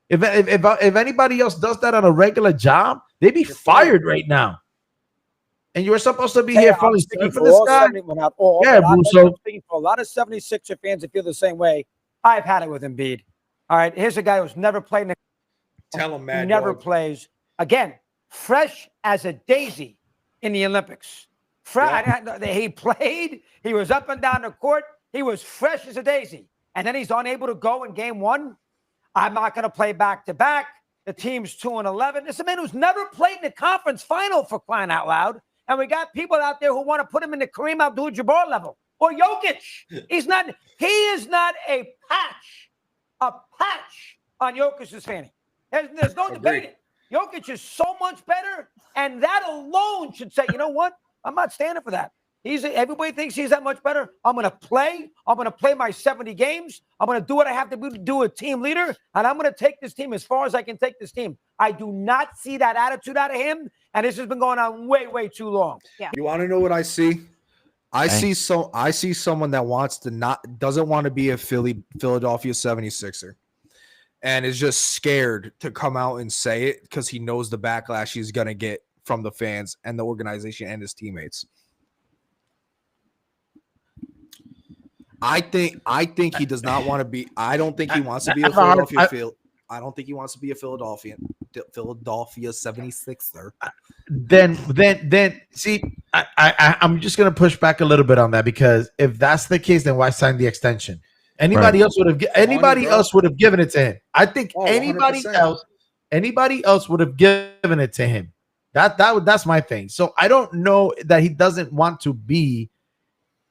if anybody else does that on a regular job, they'd be fired right now. And you're supposed to be here I'm falling speaking for for this all guy. 70 well, not all, Yeah, but I'm Russo. speaking for a lot of 76er fans that feel the same way. I've had it with Embiid. All right, here's a guy who's never played in the Tell him, man. never plays. Again, fresh as a daisy in the Olympics. He played. He was up and down the court. He was fresh as a daisy. And then he's unable to go in game one. I'm not going to play back-to-back. The team's 2-11. This is a man who's never played in the conference final, for crying out loud. And we got people out there who want to put him in the Kareem Abdul-Jabbar level or Jokic. He's not. He is not a patch on Jokic's fanny. There's no debating. Jokic is so much better, and that alone should say, you know what? I'm not standing for that. Everybody thinks he's that much better. I'm going to play. I'm going to play my 70 games. I'm going to do what I have to do as team leader, and I'm going to take this team as far as I can take this team. I do not see that attitude out of him, and this has been going on way, way too long. Yeah. You want to know what I see? I see someone that doesn't want to be a Philadelphia 76er and is just scared to come out and say it because he knows the backlash he's going to get from the fans and the organization and his teammates. I think he does not want to be. I don't think he wants to be a Philadelphia. I don't think he wants to be a Philadelphia 76er. Then see, I'm just gonna push back a little bit on that, because if that's the case, then why sign the extension? Anybody else would have given it to him. I think anybody 100%. else would have given it to him. That's my thing. So I don't know that he doesn't want to be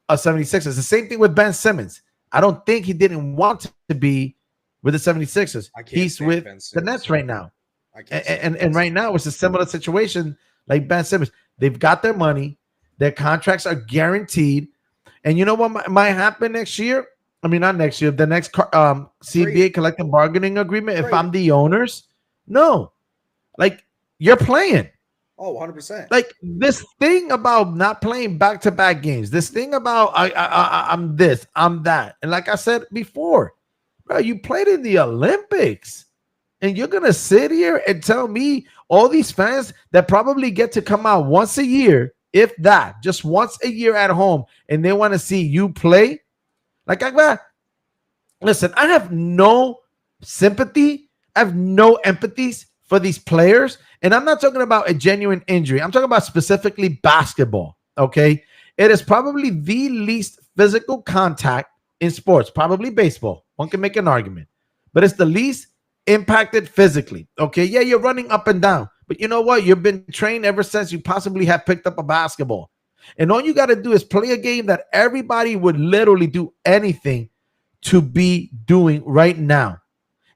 a 76ers. It's the same thing with Ben Simmons. I don't think he didn't want to be with the 76ers. He's with the Nets right now. And right now it's a similar situation like Ben Simmons. They've got their money. Their contracts are guaranteed. And you know what might happen next year? I mean, not next year. The next CBA collective bargaining agreement, if I'm the owners, no. Like, you're playing. Oh, 100%. Like, this thing about not playing back-to-back games, this thing about I'm this, I'm that. And like I said before, bro, you played in the Olympics. And you're going to sit here and tell me all these fans that probably get to come out once a year, if that, just once a year at home, and they want to see you play? Like, listen, I have no sympathy. I have no empathies for these players. And I'm not talking about a genuine injury. I'm talking about specifically basketball, okay? It is probably the least physical contact in sports, probably baseball. One can make an argument. But it's the least impacted physically, okay? Yeah, you're running up and down. But you know what? You've been trained ever since you possibly have picked up a basketball. And all you got to do is play a game that everybody would literally do anything to be doing right now.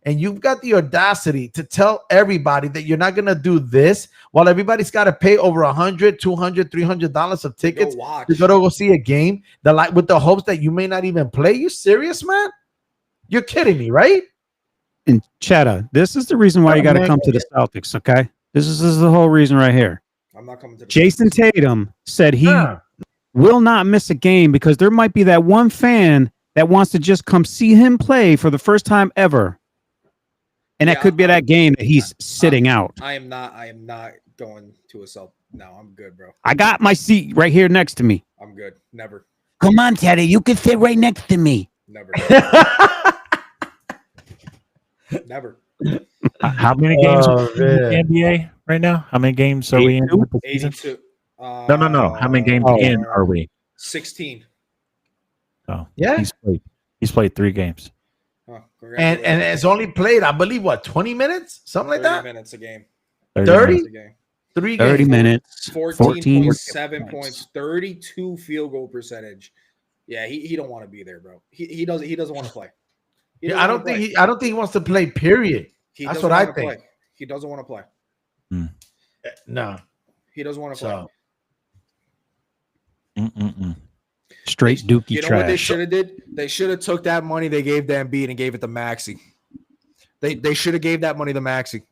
And you've got the audacity to tell everybody that you're not going to do this while everybody's got to pay over $100, $200, $300 of tickets to go see a game with the hopes that you may not even play. You serious, man? You're kidding me, right? And Cheddar, this is the reason why you got to come to the Celtics, okay? This is the whole reason right here. I'm not coming to the Jason Celtics. Tatum said he Yeah. will not miss a game because there might be that one fan that wants to just come see him play for the first time ever. And that Yeah, could be that game that he's sitting out. I am not going to a Celtics. No, I'm good, bro. I got my seat right here next to me. I'm good. Never. Come on, Teddy. You can sit right next to me. Never. Never. How many games Oh, are in the man. NBA right now? How many games are we in? 82? with the season? 82. No. How many games in are we? 16. Oh, Yeah. He's played 3 games. Oh, And it's only played, I believe, what, 20 minutes? Something like 30 that? minutes a game. 30? Minutes a game. 3 30 games. minutes. 14.7 points, 32 field goal percentage. Yeah, he don't want to be there, bro. He doesn't want to play. He Yeah, doesn't I don't wanna think play. he wants to play, period. He That's doesn't what I wanna think. play. He doesn't want to play. No. He doesn't want to play. So Straight dookie You know what they trash. should have did? They should have took that money they gave to Embiid and gave it to Maxey. They should have gave that money to Maxey.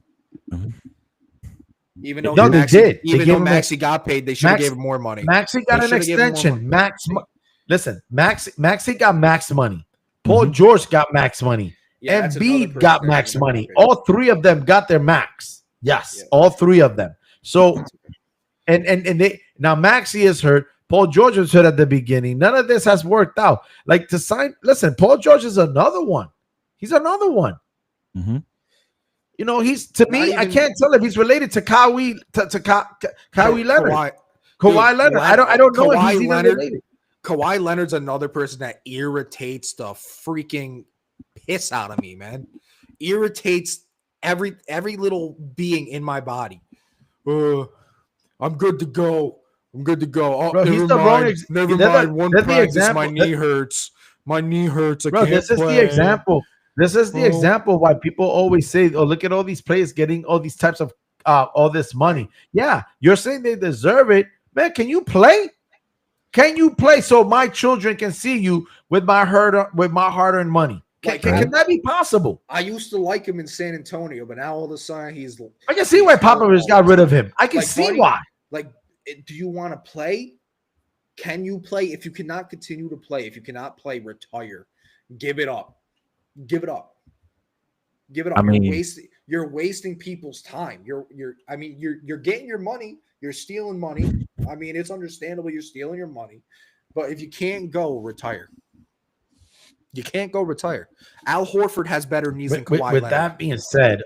Even though No, they Maxey, did. They Even gave though him Maxey got paid, they should have Max- gave him more money. Maxey got They an shoulda gave him more extension. money. Maxey got max money. Paul George got max money. Yeah, that's another Embiid person got that max should have money. got paid. All 3 of them got their max. Yes, Yeah. all 3 of them. So, and they now Maxey is hurt. Paul George was hurt at the beginning. None of this has worked out. Like to sign. Listen, Paul George is another one. He's another one. Mhm. You know, he's to Not me. I even- can't tell if he's related to Kawhi Kawhi Leonard. Kawhi, Kawhi Dude, Leonard. I don't know if Kawhi he's even Leonard- related. Kawhi Leonard's another person that irritates the freaking piss out of me, man. Irritates every little being in my body. I'm good to go. I'm good to go. Oh, Bro, he's never the wrong mind. ex- Never they're the- mind. One they're the practice, my example- knee hurts. My knee hurts. I Bro, can't this is play. the example. This is the Oh. example why people always say, "Oh, look at all these players getting all these types of all this money." Yeah, you're saying they deserve it, man. Can you play? Can you play so my children can see you with my hard-earned money? Can, Like, can that be possible? I used to like him in San Antonio, but now all of a sudden he's I can see why Popovich got rid of him. I can Like, see buddy, why. like. Do you want to play? Can you play? If you cannot continue to play, if you cannot play, retire. Give it up. Give it up. Give it up. I mean- You're wasting people's time. You're getting your money. You're stealing money. I mean, it's understandable you're stealing your money, but if you can't go, retire. You can't go retire. Al Horford has better knees than With, Kawhi with Leonard. that being said,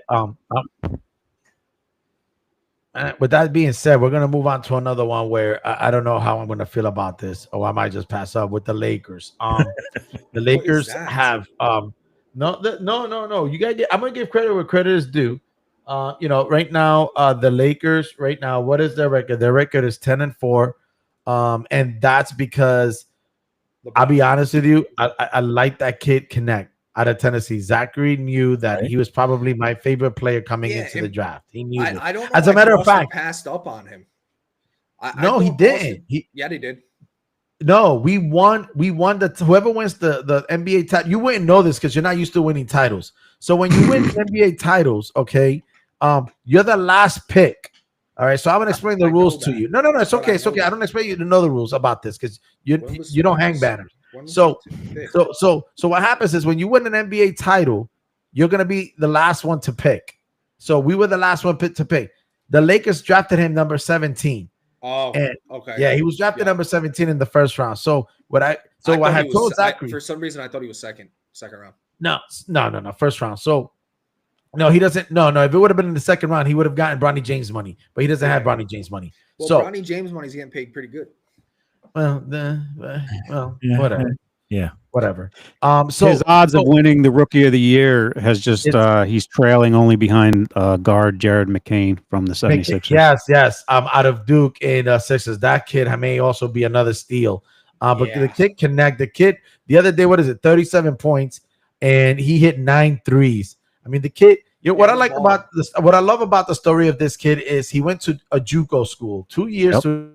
with that being said, we're gonna move on to another one where I don't know how I'm gonna feel about this, or I might just pass up with the Lakers. The Lakers that? have no. You gotta get. I'm gonna give credit where credit is due. Right now, the Lakers. Right now, what is their record? Their record is 10-4, and that's because I'll be honest with you. I like that kid Connect out of Tennessee. Zachary knew that he was probably my favorite player coming Yeah, into the and draft. He knew it. I don't know. As a why matter of Boston fact- passed up on him. I No, he thought didn't. Boston- yeah, they did. No, we won. We won whoever wins the NBA title. You wouldn't know this because you're not used to winning titles. So when you win NBA titles, okay, you're the last pick. All right. So I'm gonna explain the I know rules to that. you. No, it's But okay. I It's know okay. I that. don't expect you to know the rules about this because you When was- don't when hang was- banners. when was So- the pick? So what happens is when you win an NBA title, you're gonna be the last one to pick. So we were the last one to pick. The Lakers drafted him number 17. Oh, and- okay. Yeah, he was drafted Yeah. number 17 in the first round. So what I thought had he told was- Zachary. for some reason I thought he was second round. No, first round. So no, he doesn't. No. If it would have been in the second round, he would have gotten Bronny James money, but he doesn't have Bronny James money. Well, So Bronny James money's getting paid pretty good. Yeah. whatever. Yeah. Whatever. So his odds of winning the Rookie of the Year has just he's trailing only behind guard Jared McCain from the 76ers. Yes. Out of Duke and Sixers. That kid may also be another steal. But Yeah. the kid connect. The kid the other day, what is it? 37 points, and he hit 9 threes. I mean, the kid. What I like about this, what I love about the story of this kid is he went to a JUCO school, 2 years to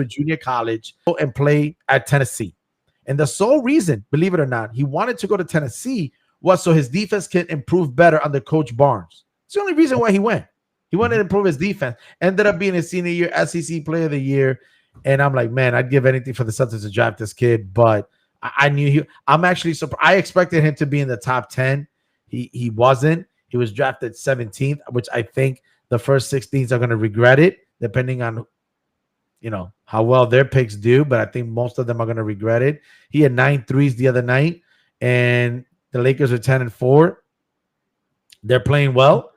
junior college and play at Tennessee. And the sole reason, believe it or not, he wanted to go to Tennessee was so his defense can improve better under Coach Barnes. It's the only reason why he went. He wanted to improve his defense. Ended up being his senior year SEC Player of the Year. And I'm like, man, I'd give anything for the Celtics to draft this kid. But I knew I'm actually surprised. I expected him to be in the top 10. He wasn't. He was drafted 17th, which I think the first 16s are going to regret it, depending on, how well their picks do. But I think most of them are going to regret it. He had 9 threes the other night, and the Lakers are 10-4. They're playing well.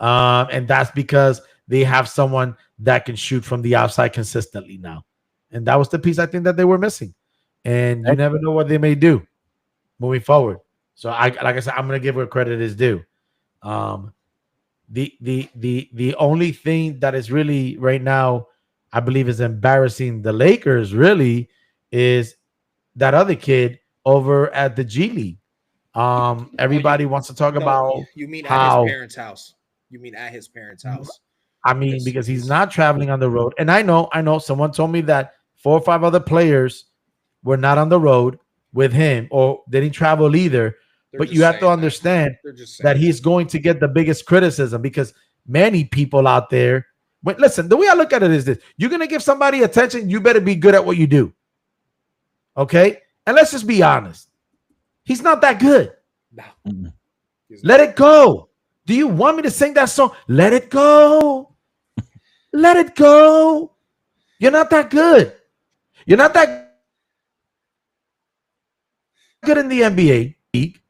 And that's because they have someone that can shoot from the outside consistently now. And that was the piece I think that they were missing. And you never know what they may do moving forward. So like I said, I'm going to give where credit is due. The only thing that is really right now, I believe, is embarrassing the Lakers really is that other kid over at the G League. Everybody wants to talk about you mean how at his parents' house. You mean at his parents' house. I mean, because he's not traveling on the road. And I know someone told me that 4 or 5 other players were not on the road with him or they didn't travel either. But you have to understand that he's going to get the biggest criticism because many people out there. Listen, the way I look at it is this. You're going to give somebody attention, you better be good at what you do. Okay? And let's just be honest. He's not that good. No. Let it go. Do you want me to sing that song? Let it go. Let it go. You're not that good. You're not that good in the NBA league.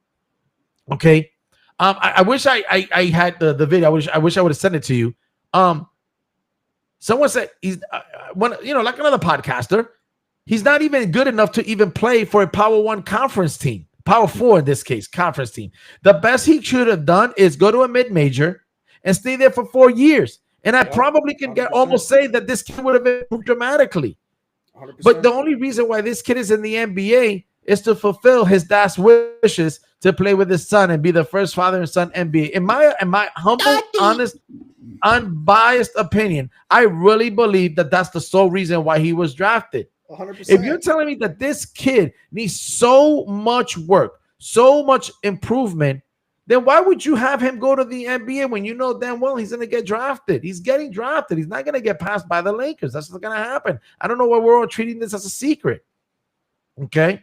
Okay. I wish I had the video. I wish I would have sent it to you. Someone said he's like another podcaster. He's not even good enough to even play for a Power 1 conference team. Power 4 in this case, conference team. The best he should have done is go to a mid-major and stay there for 4 years. And I probably can almost say that this kid would have improved dramatically. 100%. But the only reason why this kid is in the NBA is to fulfill his dad's wishes to play with his son and be the first father and son NBA. In my humble, honest, unbiased opinion, I really believe that that's the sole reason why he was drafted. 100%. If you're telling me that this kid needs so much work, so much improvement, then why would you have him go to the NBA when you know damn well he's going to get drafted? He's getting drafted. He's not going to get passed by the Lakers. That's not going to happen. I don't know why we're all treating this as a secret. Okay?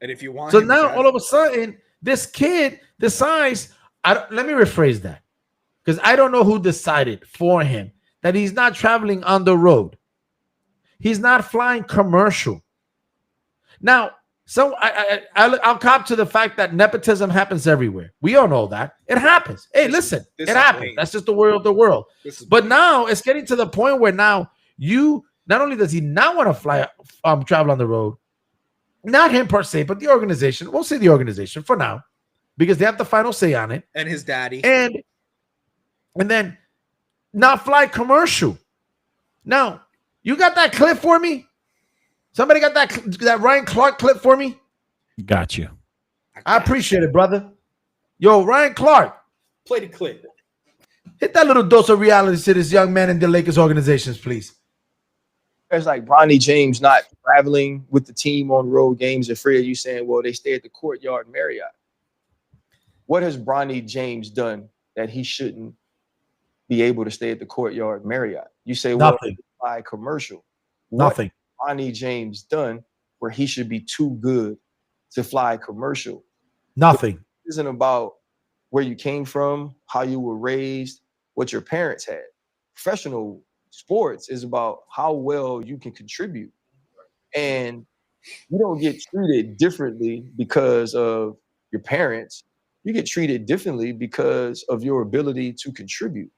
And if you want so now all of a sudden, this kid decides, let me rephrase that, because I don't know who decided for him that he's not traveling on the road. He's not flying commercial. Now, so I'll cop to the fact that nepotism happens everywhere. We all know that. It happens. Hey, listen, it happens. That's just the world. But now it's getting to the point where now not only does he not want to fly, travel on the road, not him per se, but the organization. We'll say the organization for now, because they have the final say on it. And his daddy. And then not fly commercial. Now, you got that clip for me? Somebody got that Ryan Clark clip for me? Got you. I appreciate it, brother. Yo, Ryan Clark. Play the clip. Hit that little dose of reality to this young man in the Lakers organizations, please. It's like Bronny James not traveling with the team on road games. And Fred, you saying, well, they stay at the Courtyard Marriott. What has Bronny James done that he shouldn't be able to stay at the Courtyard Marriott? You say, well, by commercial. Nothing. What Bronny James done where he should be too good to fly commercial? Nothing. It isn't about where you came from, how you were raised, what your parents had. Professional sports is about how well you can contribute. And you don't get treated differently because of your parents. You get treated differently because of your ability to contribute.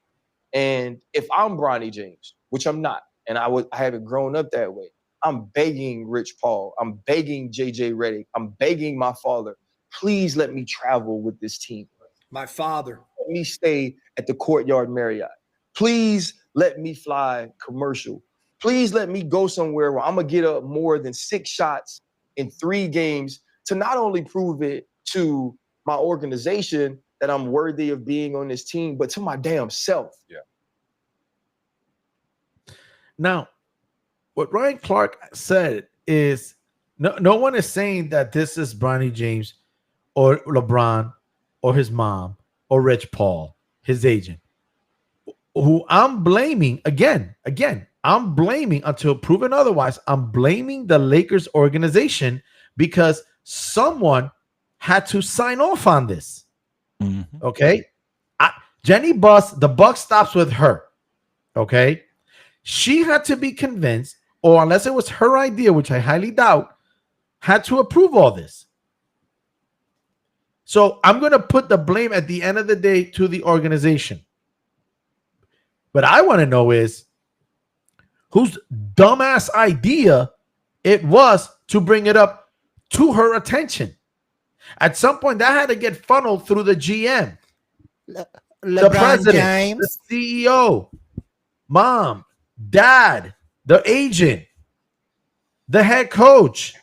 And if I'm Bronny James, which I'm not, and I haven't grown up that way, I'm begging Rich Paul, I'm begging JJ Redick, I'm begging my father, please let me travel with this team. My father. Let me stay at the Courtyard Marriott. Please let me fly commercial. Please let me go somewhere where I'm going to get up more than 6 shots in 3 games to not only prove it to my organization that I'm worthy of being on this team, but to my damn self. Yeah. Now, what Ryan Clark said is no one is saying that this is Bronny James or LeBron or his mom or Rich Paul, his agent, who I'm blaming again. I'm blaming until proven otherwise. I'm blaming the Lakers organization because someone had to sign off on this. Okay, Jenny Buss, the buck stops with her. Okay, she had to be convinced, or unless it was her idea, which I highly doubt, had to approve all this. So I'm going to put the blame at the end of the day to the organization. But I want to know is whose dumbass idea it was to bring it up to her attention. At some point, that had to get funneled through the GM, the president, James. the CEO, mom, dad, the agent, the head coach.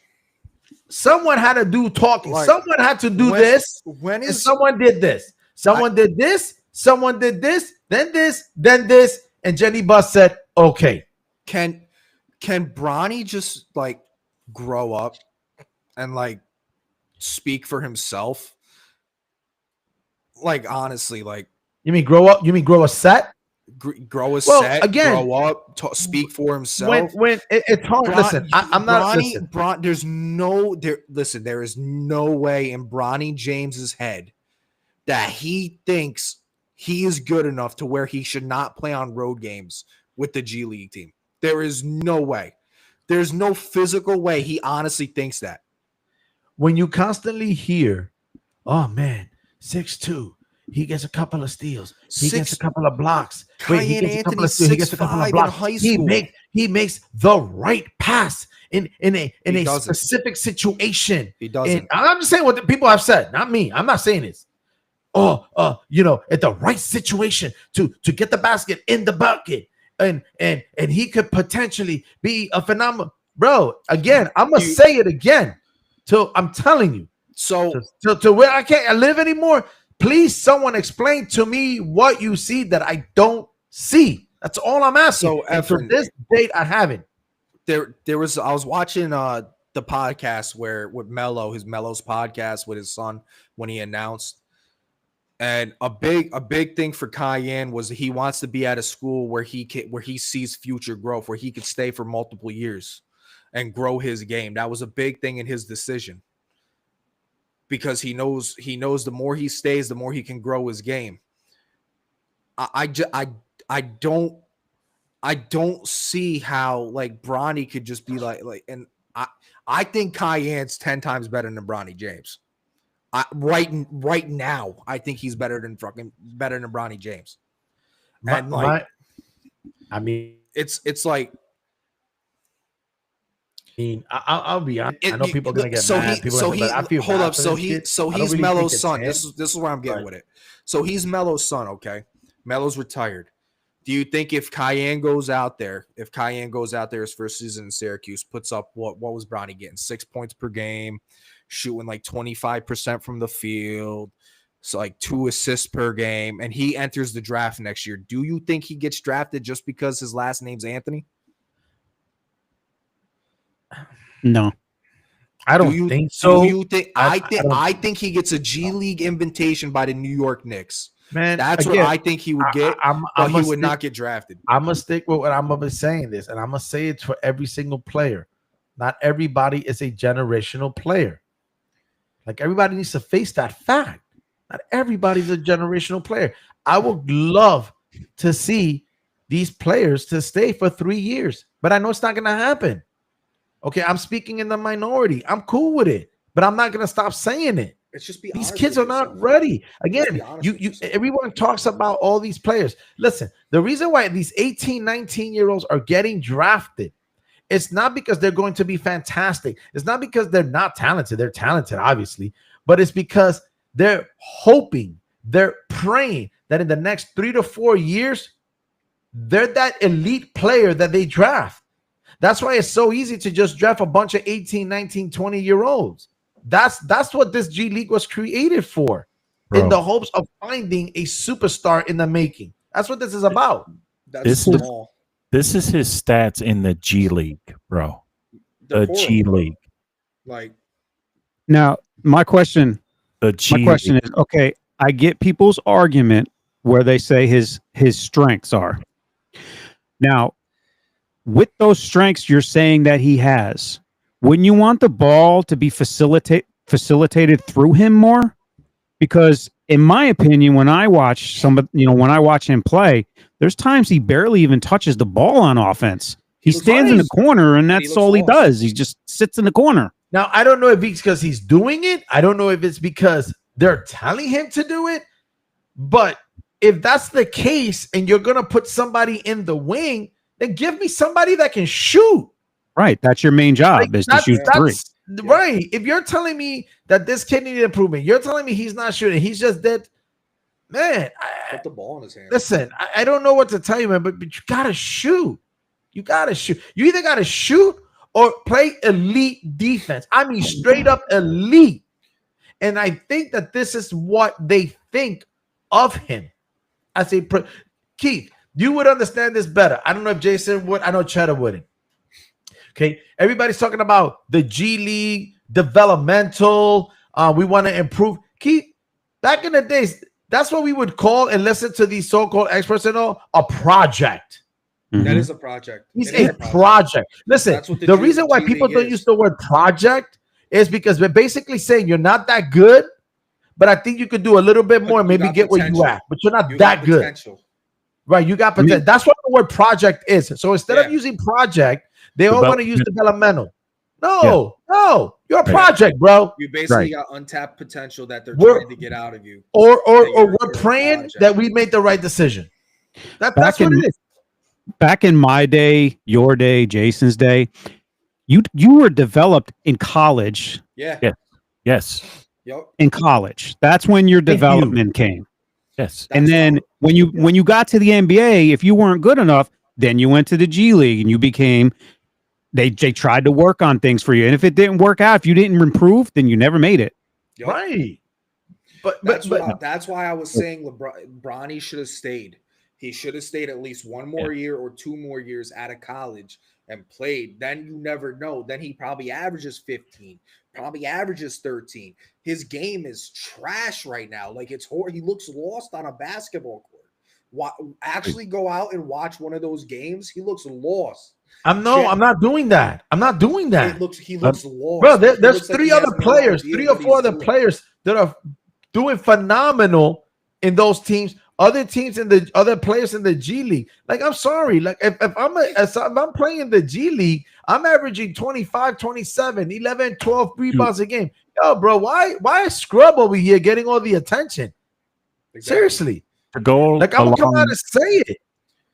Someone had to do talking. Like, someone had to do this. When And is someone did this. Someone did this. Someone did this. Then this. Then this. And Jenny Buss said, "Okay." can Bronny just like grow up and like speak for himself? Like honestly, like You mean grow up? You mean grow a set? grow a Well, set, again, grow up, speak for himself. When it's hard. Listen, I'm not. Listen, There's no there. Listen, there is no way in Bronny James's head that he thinks he is good enough to where he should not play on road games with the G League team. There is no way. There's no physical way he honestly thinks that. when you constantly hear, "Oh man, 6'2", he gets a couple of steals, he gets a couple of blocks. Wait, he gets a couple of steals, he gets a couple of blocks. He makes the right pass in a specific situation. He doesn't. And I'm just saying what the people have said, not me. I'm not saying this. At the right situation to get the basket in the bucket, and he could potentially be a phenomenal, bro. Again, I'm gonna say it again till I'm telling you. So to where I can't live anymore. Please, someone explain to me what you see that I don't see. That's all I'm asking. So, and to this date, I haven't. there was I was watching the podcast with Melo's podcast with his son when he announced. And a big thing for Cayenne was he wants to be at a school where he sees future growth, where he could stay for multiple years and grow his game. That was a big thing in his decision, because he knows the more he stays, the more he can grow his game. I don't see how like Bronny could just be like and I think Cayenne's 10 times better than Bronny James. Right now, I think he's better than Bronny James. And it's like. I'll be honest. I know people are gonna get mad. He's Melo's son. This is where I'm getting with it. So he's Melo's son. Okay, Melo's retired. Do you think if Cayenne goes out there his first season in Syracuse, puts up what was Bronny getting? 6 points per game, shooting like 25% from the field, so like 2 assists per game, and he enters the draft next year. Do you think he gets drafted just because his last name's Anthony? No, I don't think so. Do you think? I think he gets a G League invitation by the New York Knicks. Man, that's what I think he would get, but he would not get drafted. I'm gonna stick with what I'm gonna be saying this, and I'm gonna say it for every single player. Not everybody is a generational player. Like, everybody needs to face that fact. Not everybody's a generational player. I would love to see these players to stay for 3 years, but I know it's not gonna happen. Okay, I'm speaking in the minority. I'm cool with it, but I'm not gonna stop saying it. It's just be these kids are not ready. Again, everyone talks about all these players. Listen, the reason why these 18, 19-year-olds are getting drafted, it's not because they're going to be fantastic. It's not because they're not talented. They're talented, obviously, but it's because they're hoping, they're praying that in the next 3 to 4 years, they're that elite player that they draft. That's why it's so easy to just draft a bunch of 18, 19, 20-year-olds. That's what this G League was created for, in the hopes of finding a superstar in the making. That's what this is about. This is his stats in the G League, bro. The G League. Like, Now, my question is, okay, I get people's argument where they say his strengths are. Now, with those strengths you're saying that he has, wouldn't you want the ball to be facilitated through him more? Because in my opinion, when I watch when I watch him play, there's times he barely even touches the ball on offense. He stands in the corner, and that's all he does. He just sits in the corner. Now, I don't know if it's because he's doing it. I don't know if it's because they're telling him to do it. But if that's the case and you're going to put somebody in the wing, then give me somebody that can shoot. Right. That's your main job, is to shoot three. Right. If you're telling me that this kid needed improvement, you're telling me he's not shooting, he's just dead. Man, put the ball in his hand. Listen, I don't know what to tell you, man, but you got to shoot. You got to shoot. You either got to shoot or play elite defense. I mean, straight up elite. And I think that this is what they think of him. I say, Keith, you would understand this better. I don't know if Jason would. I know Cheddar wouldn't. Okay. Everybody's talking about the G League, developmental. We want to improve. Keith, back in the days, that's what we would call and listen to these so-called experts and all, a project. That is a project. He's a project. Listen, That's what the reason why people don't use the word project is because we're basically saying you're not that good, but I think you could do a little bit more and maybe get where you at. But you're not that good. Right, you got potential. That's what the word project is. So instead of using project, they all want to use developmental. No, you're a project, bro. You basically got untapped potential that they're trying to get out of you. Or we're praying that we made the right decision. That's what it is. Back in my day, your day, Jason's day, you were developed in college. Yes. Yep. In college. That's when your development came. Yes. And then when you got to the NBA, if you weren't good enough, then you went to the G League and you became they tried to work on things for you. And if it didn't work out, if you didn't improve, then you never made it. Yep. Right. But that's why I was saying Bronny should have stayed. He should have stayed at least one more year or 2 more years out of college and played. Then you never know. Then he probably averages 15, probably averages 13. His game is trash right now. Like, it's horrible. He looks lost on a basketball court. Actually go out and watch one of those games. He looks lost. I'm not doing that. I'm not doing that. He looks lost. Bro, there's 3 other players, 3 or 4 other players that are doing phenomenal in those teams. Other teams and the other players in the G League. Like, I'm sorry. Like, if I'm playing in the G League, I'm averaging 25, 27, 11, 12 rebounds a game. Yo, bro, why a scrub over here getting all the attention? Exactly. Seriously. To go like, I'm gonna come out and say it.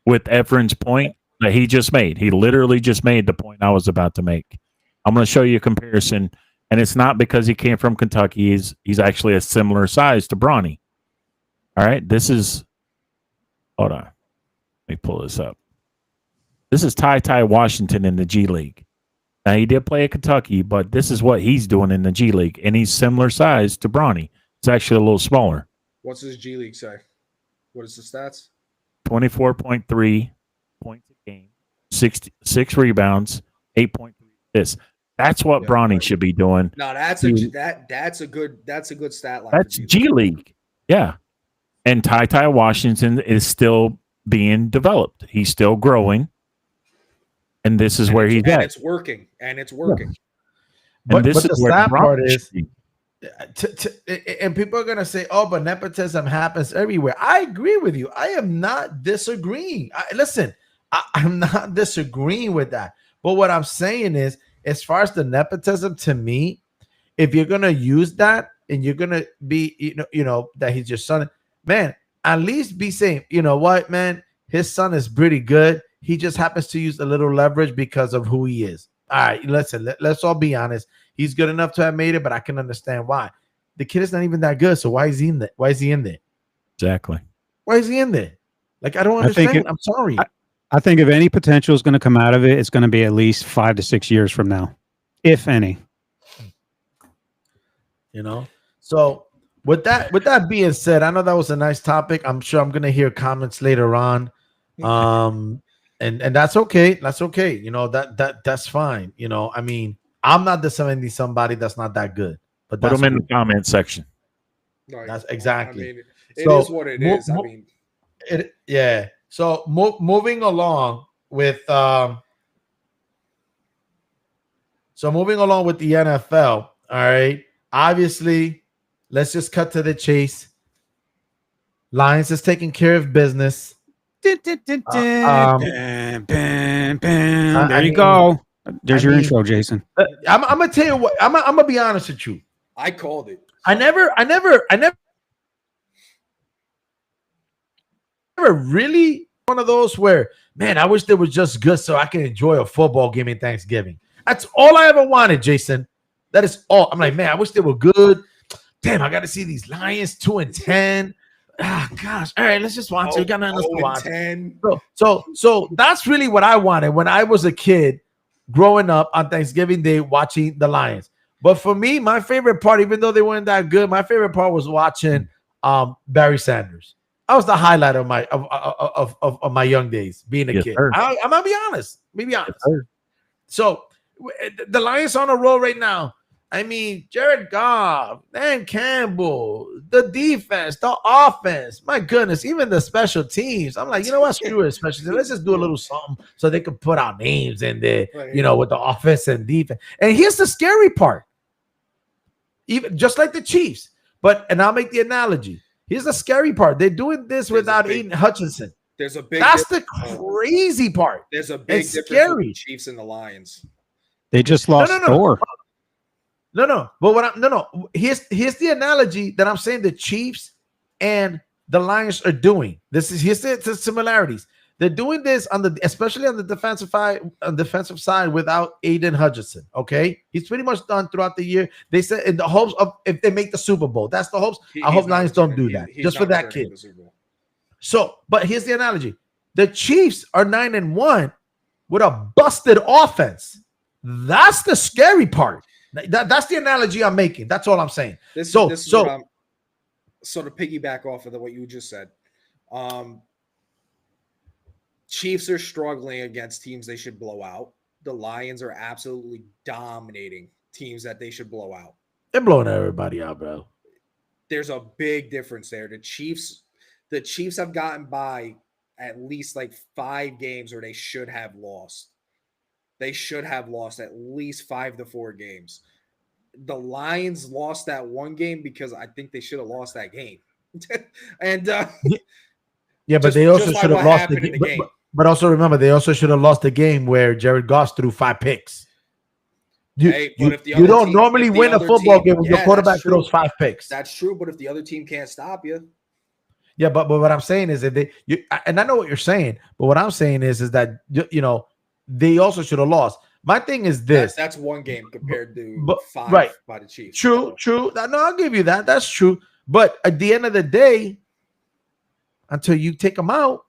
With Efren's point that he just made. He literally just made the point I was about to make. I'm going to show you a comparison, and it's not because he came from Kentucky. He's actually a similar size to Bronny. All right, this is, hold on. Let me pull this up. This is Ty Washington in the G League. Now, he did play at Kentucky, but this is what he's doing in the G League, and he's similar size to Bronny. It's actually a little smaller. What's his G League say? What is the stats? 24.3 points a game, 6 rebounds, 8.3 assists. That's what Bronny should be doing. No, that's a good stat line. That's G League. Yeah. And Ty Washington is still being developed. He's still growing. And this is where he's at. It's working. And it's working. But the sad part is, and people are going to say, oh, but nepotism happens everywhere. I agree with you. I am not disagreeing. I'm not disagreeing with that. But what I'm saying is, as far as the nepotism, to me, if you're going to use that and you're going to be, you know, that he's your son, man, at least be saying, you know what, man, his son is pretty good. He just happens to use a little leverage because of who he is. All right, listen, let's all be honest. He's good enough to have made it, but I can understand why. The kid is not even that good, so why is he in there? Why is he in there? Exactly. Why is he in there? Like, I don't understand. I'm sorry. I think if any potential is going to come out of it, it's going to be at least 5 to 6 years from now, if any. You know? So with that being said, I know that was a nice topic. I'm sure I'm going to hear comments later on. And that's okay. That's okay. You know, that's fine. You know, I mean, I'm not defending somebody that's not that good. But Put that's them in the comment section. Right. That's exactly. I mean, it is what it is. I mean, yeah. So moving along with the NFL. All right. Obviously, let's just cut to the chase. Lions is taking care of business. There you go. There's your intro, Jason. I'm gonna tell you what. I'm gonna be honest with you. I called it. I never really one of those where, man, I wish they were just good so I can enjoy a football game in Thanksgiving. That's all I ever wanted, Jason. That is all. I'm like, man, I wish they were good. Damn, I got to see these Lions 2-10. Ah, gosh. All right, let's just watch it. We got nothing else to watch. 10. So that's really what I wanted when I was a kid growing up on Thanksgiving Day watching the Lions. But for me, my favorite part, even though they weren't that good, my favorite part was watching Barry Sanders. That was the highlight of my young days, being a kid. I'm gonna be honest. Maybe honest. So the Lions on a roll right now. I mean, Jared Goff, Dan Campbell, the defense, the offense. My goodness, even the special teams. I'm like, you know what? Screw it, special teams. Let's just do a little something so they can put our names in there, with the offense and defense. And here's the scary part. Even just like the Chiefs, and I'll make the analogy. Here's the scary part. They're doing this without Aiden Hutchinson. That's the crazy part. There's a big difference between the Chiefs and the Lions. They just lost Thor. No. But here's the analogy that I'm saying the Chiefs and the Lions are doing. Here's the similarities. They're doing this especially on the defensive side without Aiden Hutchinson. Okay, he's pretty much done throughout the year. They said in the hopes of if they make the Super Bowl. That's the hopes. I hope Lions don't do that just for that kid. So, but here's the analogy: the Chiefs are 9-1 with a busted offense. That's the scary part. That's the analogy I'm making. That's all I'm saying. So to piggyback off of what you just said, Chiefs are struggling against teams they should blow out. The Lions are absolutely dominating teams that they should blow out. They're blowing everybody out, bro. There's a big difference there. The Chiefs have gotten by at least like 5 games where they should have lost. They should have lost at least 5 to 4 games. The Lions lost that one game because I think they should have lost that game. And but they also should have lost the game. But also remember, they also should have lost the game where Jared Goff threw 5 picks. You don't normally win a football game when your quarterback throws 5 picks. That's true, but if the other team can't stop you. Yeah, but what I'm saying is that and I know what you're saying, but what I'm saying is that they also should have lost. My thing is this. That's one game compared to 5 by the Chiefs. True. No, I'll give you that. That's true. But at the end of the day, until you take them out,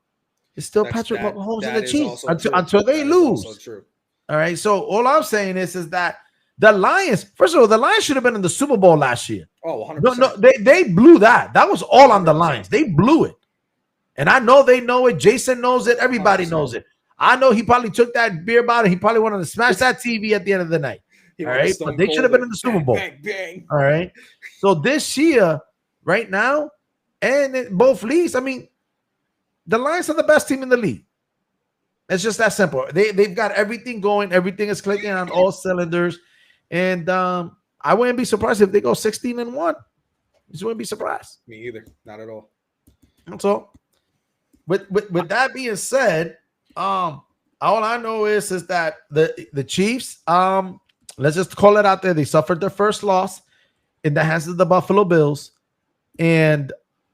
it's still Patrick Mahomes and the Chiefs until they lose. All right. So all I'm saying is that the Lions, first of all, the Lions should have been in the Super Bowl last year. Oh, 100%. No, they blew that. That was all on the Lions. They blew it. And I know they know it. Jason knows it. Everybody knows it. I know he probably took that beer bottle. He probably wanted to smash that TV at the end of the night. All right. But they should have been in the Super Bowl. Bang, bang. All right. So this year, right now, and in both leagues, I mean, the Lions are the best team in the league. It's just that simple. They've got everything going. Everything is clicking on all cylinders. And I wouldn't be surprised if they go 16-1. Just wouldn't be surprised. Me either. Not at all. That's all. With that being said, all I know is that the Chiefs, let's just call it out there. They suffered their first loss in the hands of the Buffalo Bills. And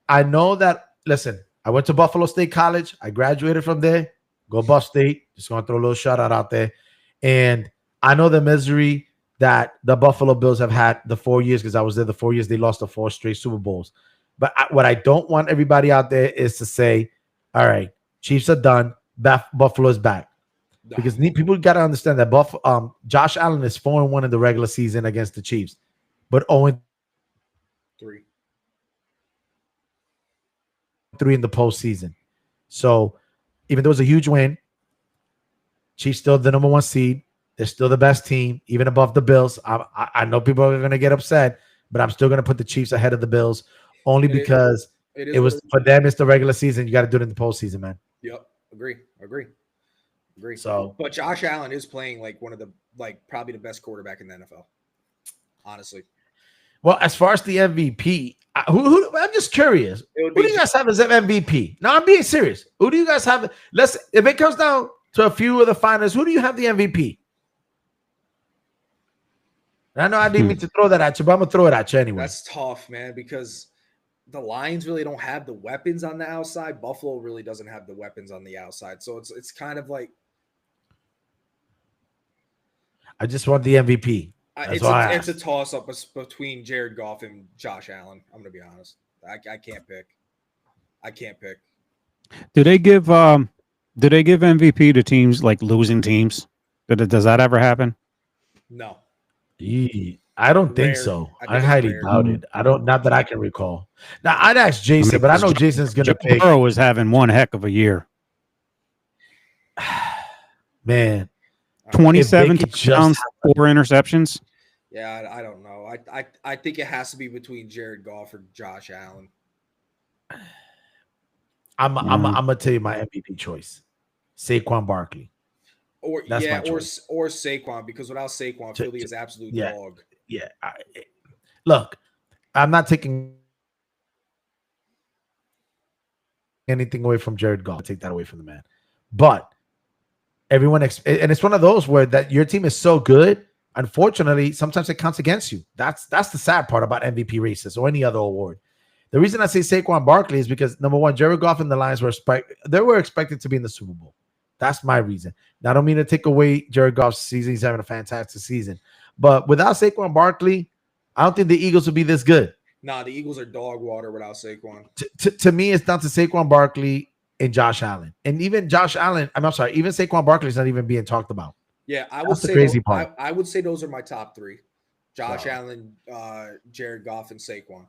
I know that, listen, I went to Buffalo State College. I graduated from there. Go Buff State. Just going to throw a little shout out there. And I know the misery that the Buffalo Bills have had the 4 years, because I was there the 4 years they lost the 4 straight Super Bowls. But what I don't want everybody out there is to say, all right, Chiefs are done. Buffalo is back. Because people got to understand that Josh Allen is 4-1 in the regular season against the Chiefs, but 0-3 in the postseason. So even though it was a huge win, Chiefs still the number 1 seed. They're still the best team, even above the Bills. I know people are going to get upset, but I'm still going to put the Chiefs ahead of the Bills only because it was for them. It's the regular season. You got to do it in the postseason, man. Yep. Agree. So, but Josh Allen is playing like one of the probably the best quarterback in the NFL. Honestly. Well, as far as the MVP, who I'm just curious. Who do you guys have as MVP? No, I'm being serious. Who do you guys have? If it comes down to a few of the finalists, who do you have the MVP? I know I didn't mean to throw that at you, but I'm gonna throw it at you anyway. That's tough, man, because the Lions really don't have the weapons on the outside. Buffalo really doesn't have the weapons on the outside. So it's kind of like I just want the MVP. It's a toss-up between Jared Goff and Josh Allen. I'm gonna be honest. I can't pick. Do they give MVP to teams like losing teams? Does that ever happen? No. I don't think so. I highly doubt it. Not that I can recall. Now I'd ask Jason, but I know Jason's gonna pick. Burrow was having one heck of a year. Man, 27 touchdowns, 4 interceptions. Yeah, I don't know. I think it has to be between Jared Goff or Josh Allen. I'm gonna tell you my MVP choice, Saquon Barkley. Or Saquon, because without Saquon, Philly is absolute dog. Yeah. Look, I'm not taking anything away from Jared Goff. I'll take that away from the man. But everyone, and it's one of those where that your team is so good, unfortunately, sometimes it counts against you. That's the sad part about MVP races or any other award. The reason I say Saquon Barkley is because, number one, Jared Goff and the Lions were expected to be in the Super Bowl. That's my reason. Now, I don't mean to take away Jared Goff's season. He's having a fantastic season. But without Saquon Barkley, I don't think the Eagles would be this good. Nah, the Eagles are dog water without Saquon. To me, it's down to Saquon Barkley and Josh Allen. And even Josh Allen, I'm sorry, even Saquon Barkley is not even being talked about. Yeah, I would say the crazy part. I would say those are my top 3. Josh Allen, Jared Goff, and Saquon.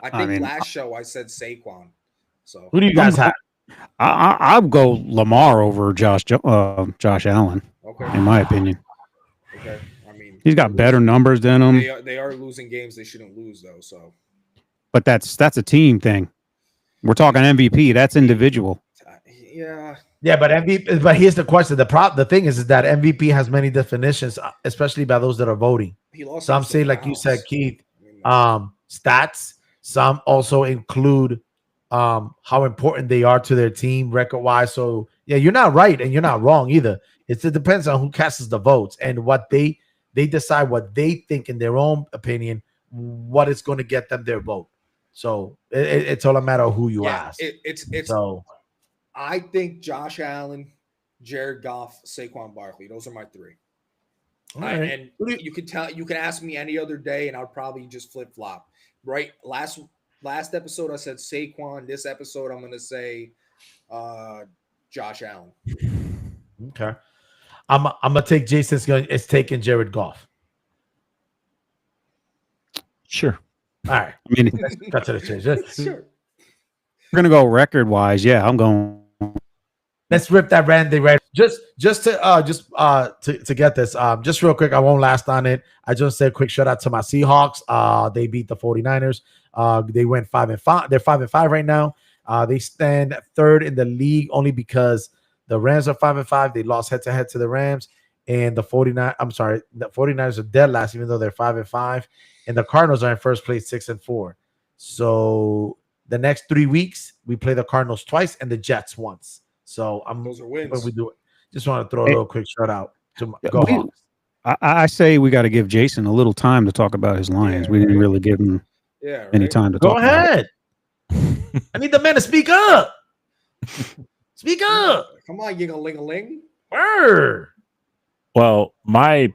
I think last show I said Saquon. So who do you guys have? I'll go Lamar over Josh Allen. Okay. In my opinion. Okay. I mean, he's got better numbers than him. They are losing games they shouldn't lose though. So, but that's a team thing. We're talking MVP. That's individual. Yeah, but MVP. But here's the question: the thing is that MVP has many definitions, especially by those that are voting. Some say, like you said, Keith, stats. Some also include how important they are to their team record-wise. So yeah, you're not right and you're not wrong either. It depends on who casts the votes and what they decide what they think in their own opinion, what is going to get them their vote. So it's all a matter of who you ask. So I think Josh Allen, Jared Goff, Saquon Barkley. Those are my 3. All right. And you can ask me any other day, and I'll probably just flip flop. Right? Last episode I said Saquon. This episode I'm gonna say Josh Allen. Okay. I'm gonna take Jason's it's taking Jared Goff. Sure. All right. I mean, cut to the chase. Sure. We're gonna go record wise. Yeah, I'm going. Let's rip that Randy right. Just to get this. Just real quick, I won't last on it. I just say a quick shout out to my Seahawks. They beat the 49ers. They went 5-5. They're 5-5 right now. They stand 3rd in the league only because the Rams are 5-5. They lost head-to-head to the Rams. And the 49ers are dead last, even though they're 5-5. And the Cardinals are in first place, 6-4. So the next 3 weeks, we play the Cardinals twice and the Jets once. So those are wins. When we do it, just want to throw a little quick shout out to go Hawks. I say we got to give Jason a little time to talk about his Lions. Yeah, we didn't really give him any time to talk. Go ahead. I need the man to speak up. Speak up. Come on, ying-a-ling-a-ling. Well, my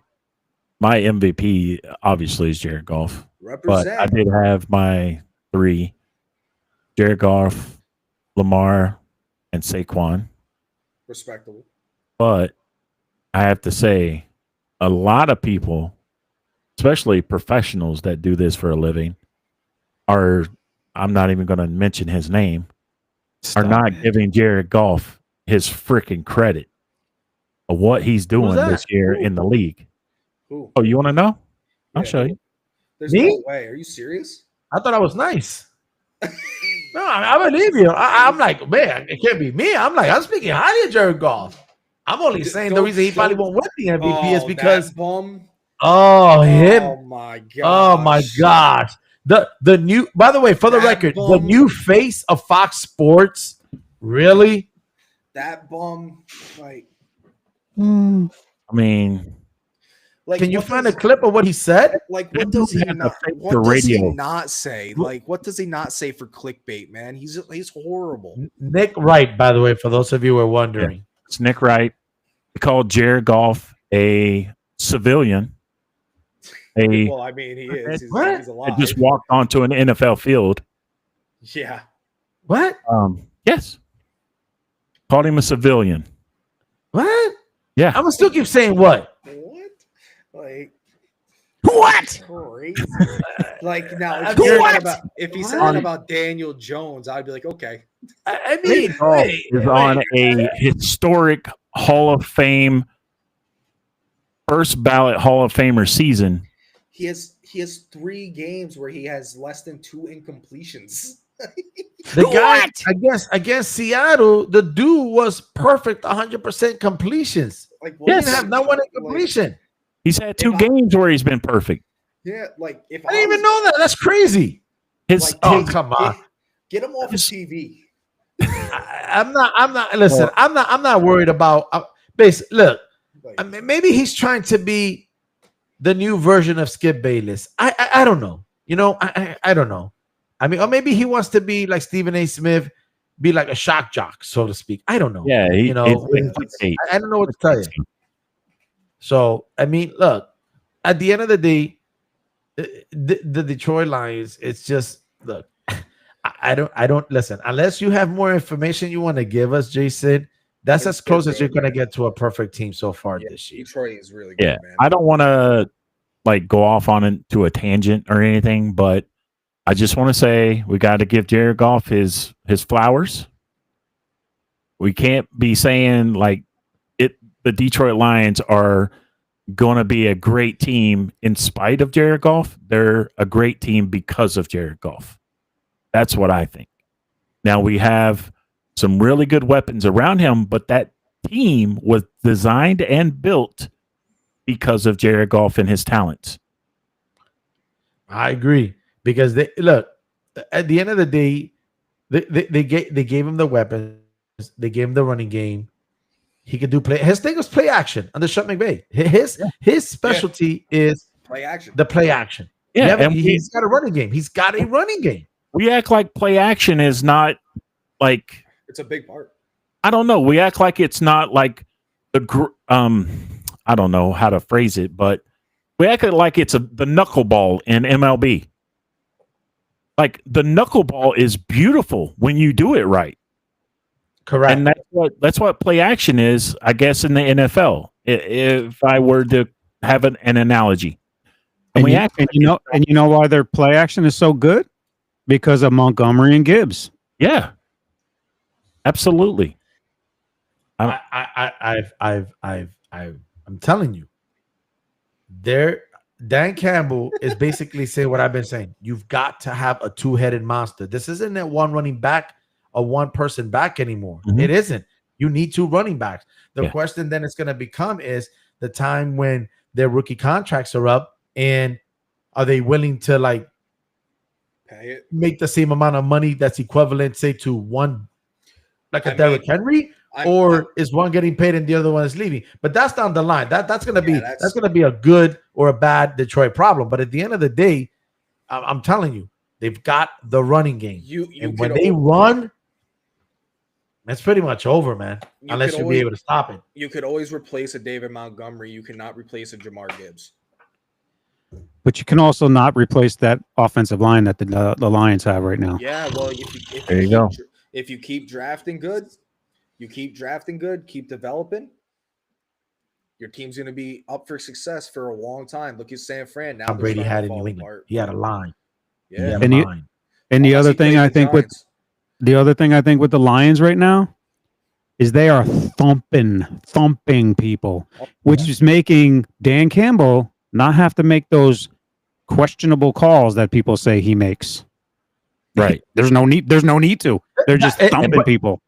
MVP obviously is Jared Goff. Represent. But I did have my 3: Jared Goff, Lamar, and Saquon. Respectable. But I have to say, a lot of people, especially professionals that do this for a living, I'm not even going to mention his name, are not giving Jared Goff his freaking credit of what he's doing that? this year in the league. Who? Oh, you want to know? I'll Yeah, show who? you. There's Me? no way. Are you serious? I thought I was nice. No, I believe you. I'm like, man, it can't be me. I'm like, I'm speaking highly of Jared Goff. I'm only saying the Don't- reason he probably don't- won't win the MVP is Oh, because that bum. him. Oh my god. Oh my gosh. The new, by the way, for the That record, the bum. new face of Fox Sports, really? That bum. Like, I mean, Can you what find a does- clip of what he said? Like, That what does dude he has a not? fake What for does he radio. not say? Like, what does he not say for clickbait, man? He's horrible. Nick Wright, by the way, for those of you who are wondering. it's Nick Wright. They called Jared Goff a civilian. Well, I mean, he is. He's What? alive. Just walked onto an NFL field. Yeah. What? Yes. Called him a civilian. What? Yeah. I'm gonna still keep saying what? What? Like, What? crazy. Like, now, What? if he said that about Daniel Jones, I'd be like, okay. I mean, Goff is on a historic Hall of Fame, first ballot Hall of Famer season. He has 3 games where he has less than 2 incompletions. the guy, I guess Seattle, the dude was perfect, 100% completions. Like, He didn't have not one incompletion. He's had 2 If I- games where he's been perfect. Yeah, like if I didn't even know that. That's crazy. His Like, come on. Get him off of TV. I'm not. Listen, I'm not worried about. Basically, look. Like, I mean, maybe he's trying to be the new version of Skip Bayless. I don't know. You know, I don't know. I mean, or maybe he wants to be like Stephen A. Smith, be like a shock jock, so to speak. I don't know. yeah, you know, I don't know what to tell you. So, I mean, look, at the end of the day, the Detroit Lions, it's just, look, I don't listen, unless you have more information you want to give us, Jason. That's as close as you're going to get to a perfect team so far this year. Detroit is really good, Yeah, man. I don't want to like go off on into a tangent or anything, but I just want to say we got to give Jared Goff his flowers. We can't be saying like the Detroit Lions are going to be a great team in spite of Jared Goff. They're a great team because of Jared Goff. That's what I think. Now we have some really good weapons around him, but that team was designed and built because of Jared Goff and his talents. I agree, because they look, at the end of the day, they gave him the weapons, they gave him the running game. He could do play. His thing was play action under Sean McVay. His specialty is Play action. the play action. Yeah, and He's got a running game. He's got a running game. we act like play action is not like, It's a big part. I don't know. We act like it's not like I don't know how to phrase it, but we act like it's the knuckleball in MLB. Like the knuckleball is beautiful when you do it right. Correct. And that's what play action is, I guess, in the NFL. If I were to have an analogy, And you know why their play action is so good? Because of Montgomery and Gibbs. yeah, absolutely. I'm telling you, Dan Campbell is basically saying what I've been saying. You've got to have a two-headed monster. This isn't that one running back, a one-person back anymore. Mhm. It isn't. You need 2 running backs. The Yeah. question then it's going to become is the time when their rookie contracts are up, and are they willing to like Pay it. make the same amount of money that's equivalent, say, to one, like a I Derrick mean, Henry? Or is one getting paid and the other one is leaving? But that's down the line. That's gonna be that's gonna be a good or a bad Detroit problem. But at the end of the day, I'm telling you, they've got the running game. And when they run, that's pretty much over, man. Unless you'll be able to stop it. You could always replace a David Montgomery. You cannot replace a Jamar Gibbs. But you can also not replace that offensive line that the Lions have right now. Yeah, well, There you go. If you keep drafting good, keep developing, your team's going to be up for success for a long time. Look at San Fran. Now Tom they're Brady starting had to in fall New England. apart. He had a line. He Yeah. had And a you- line. And the Unless other he thing plays I the think with Giants. the other thing I think with the Lions right now is they are thumping people, which is making Dan Campbell not have to make those questionable calls that people say he makes. Right. There's no need to. They're just thumping people.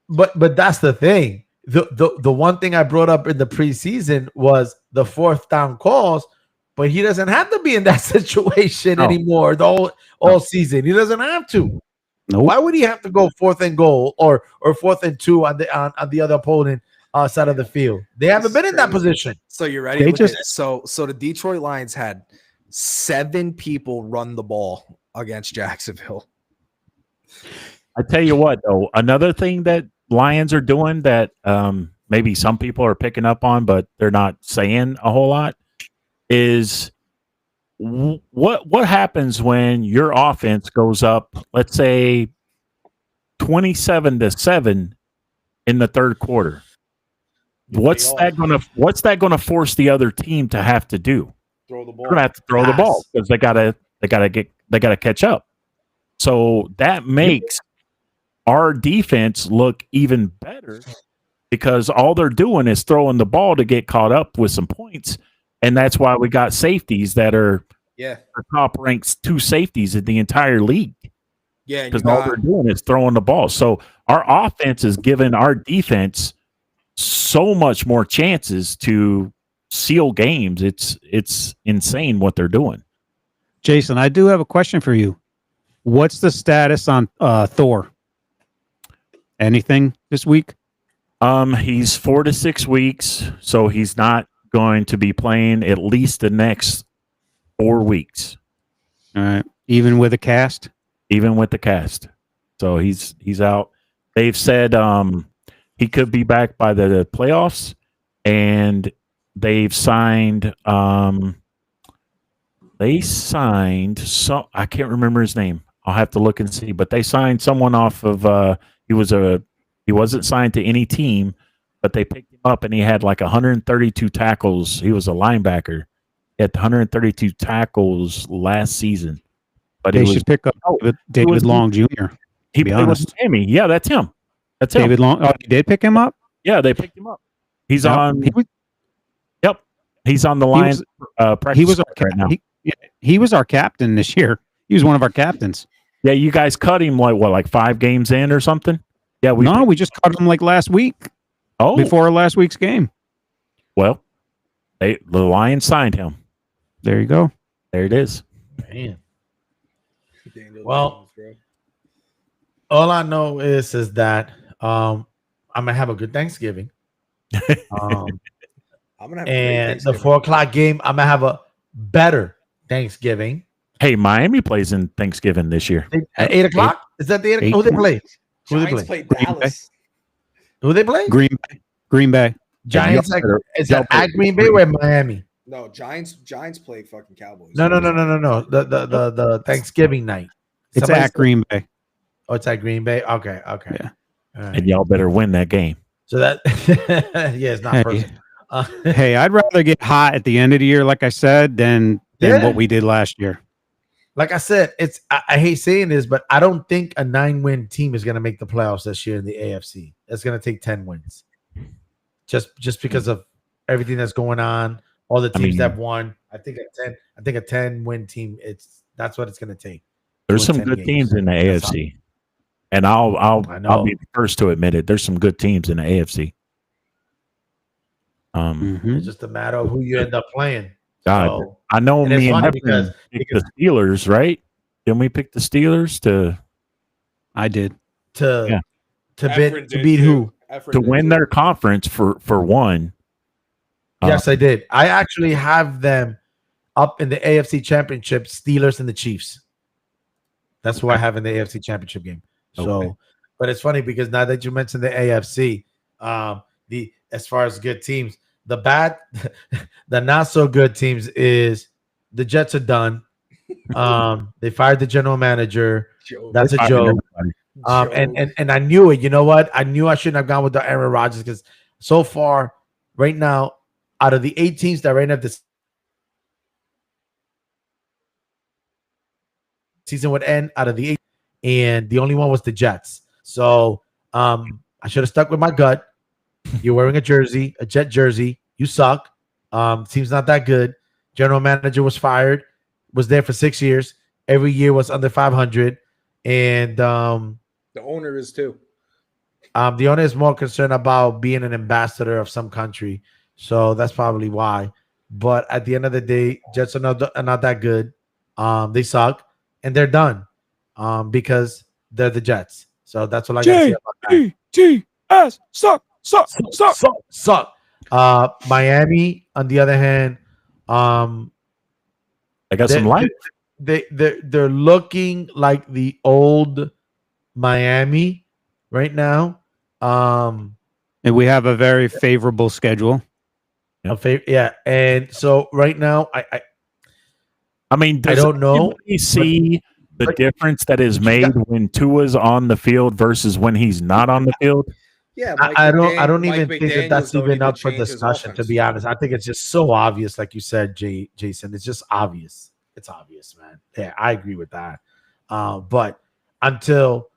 But that's the thing. The one thing I brought up in the preseason was the fourth down calls, but he doesn't have to be in that situation anymore all season. He doesn't have to. Nope. Why would he have to go 4th and goal or 4th and 2 on the other opponent side of the field? They haven't been in that position. So you're ready? They just- So the Detroit Lions had 7 people run the ball against Jacksonville. I tell you what, though, another thing that Lions are doing that maybe some people are picking up on, but they're not saying a whole lot, is what happens when your offense goes up, let's say 27-7 in the third quarter. What's that gonna force the other team to have to do? Throw the ball. They're gonna have to throw the ball because they gotta catch up. So that makes our defense look even better because all they're doing is throwing the ball to get caught up with some points. And that's why we got safeties that are the top ranks 2 safeties in the entire league. Yeah, Because all they're doing is throwing the ball. So our offense is giving our defense so much more chances to seal games. It's insane what they're doing. Jason, I do have a question for you. What's the status on Thor? Anything this week? He's 4 to 6 weeks, so he's not going to be playing at least the next 4 weeks. All right. Even with a cast? Even with the cast. So he's out. They've said he could be back by the playoffs, and they've signed I can't remember his name. I'll have to look and see, but they signed someone off of he wasn't signed to any team, but they picked him up and he had like 132 tackles. He was a linebacker. He had 132 tackles last season. But they should pick up David Long Jr. He played with Miami. Yeah, that's him. That's him. David Long. Oh, you did pick him up? Yeah, they picked him up. He's Yep. on. He's on the Lions practice He was our squad right now. he was our captain this year. He was one of our captains. Yeah, you guys cut him like 5 games in or something. Yeah, we just cut him like last week. Oh, Before last week's game. well, the Lions signed him. There you go. There it is. Man. Well, all I know is that I'm gonna have a good Thanksgiving. I'm gonna have And the 4 o'clock game, I'm gonna have a better Thanksgiving. Hey, Miami plays in Thanksgiving this year. At 8 o'clock? Is that the 8 o'clock? Who they play? Who they Giants play? play Dallas. Who they play? Green Bay. Giants. y'all Is that at Green Bay or at Miami? No, Giants play fucking Cowboys. No. The Thanksgiving night. It's Somebody at said- Green Bay. Oh, it's at Green Bay. Okay. Yeah. All right. And y'all better win that game. So that it's not Hey. personal. Hey, I'd rather get hot at the end of the year, like I said, than Yeah. what we did last year. Like I said, I hate saying this, but I don't think a 9-win team is going to make the playoffs this year in the AFC. It's going to take 10 wins, just because of everything that's going on. All the teams that won. I think a 10-win team. That's what it's going to take. There's Win some 10 good games. teams in the That's AFC, and I'll I know. I'll be the first to admit it. There's some good teams in the AFC. Mhm. It's just a matter of who you end up playing. God, So, I know and it's me and funny Efren picked the Steelers, right? Didn't we pick the Steelers to I did. to Efren did beat too. who? Efren to did win too. their conference for one? Yes, I did. I actually have them up in the AFC Championship, Steelers and the Chiefs. That's who I have in the AFC Championship game. So, Okay. but it's funny because now that you mentioned the AFC, the as far as good teams, the not so good teams is the Jets are done. They fired the general manager. That's a joke. And I knew it. You know what? I knew I shouldn't have gone with the Aaron Rodgers because so far, right now, out of the 8 teams that right now this season would end, out of the 8, and the only one was the Jets. So I I should have stuck with my gut. You're wearing a jersey, a Jet jersey. You suck. Team's not that good. General manager was fired. Was there for 6 years. Every year was under 500, and The owner is too. the owner is more concerned about being an ambassador of some country, so that's probably why. But at the end of the day, Jets are not that good. They suck, and they're done because they're the Jets. So that's what I got to say about that. G-T-S, suck. Suck. Miami, on the other hand, I got some life. They're looking like the old Miami right now. And we have a very favorable schedule. And so right now, I mean, I don't know. anybody see the difference that is made when Tua's on the field versus when he's not on the field? Yeah, I don't even think that that's even up for discussion. To be honest, I think it's just so obvious, like you said, Jason. It's just obvious. It's obvious, man. Yeah, I agree with that. But until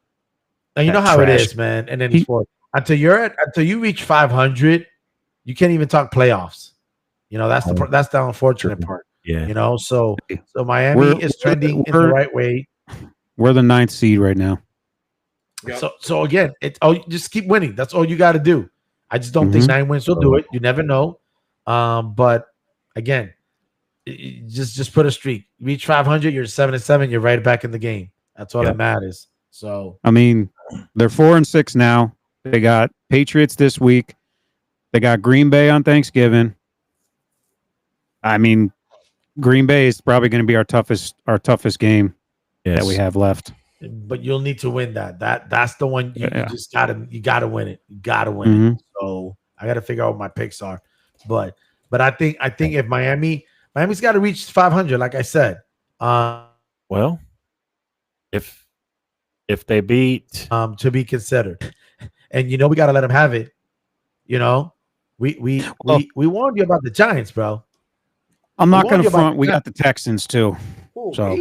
and you know how it is, man. And then until you reach 500, you can't even talk playoffs. You know, that's the unfortunate part. Yeah. You know, so Miami is trending in the right way. We're the 9th seed right now. Yep. So again, just keep winning. That's all you got to do. I just don't think 9 wins will do it. You never know. But again, just put a streak. Reach 500, you're 7-7. You're right back in the game. That's all that matters. So I mean, they're 4-6 now. They got Patriots this week. They got Green Bay on Thanksgiving. I mean, Green Bay is probably going to be our toughest game that we have left. But you'll need to win that. That's the one you just gotta win it. You gotta win it. So I gotta figure out what my picks are. But I think if Miami's got to reach 500, like I said. Well, if they beat to be considered, and we got to let them have it. We warned you about the Giants, bro. I'm not going to front. We got the Texans too, so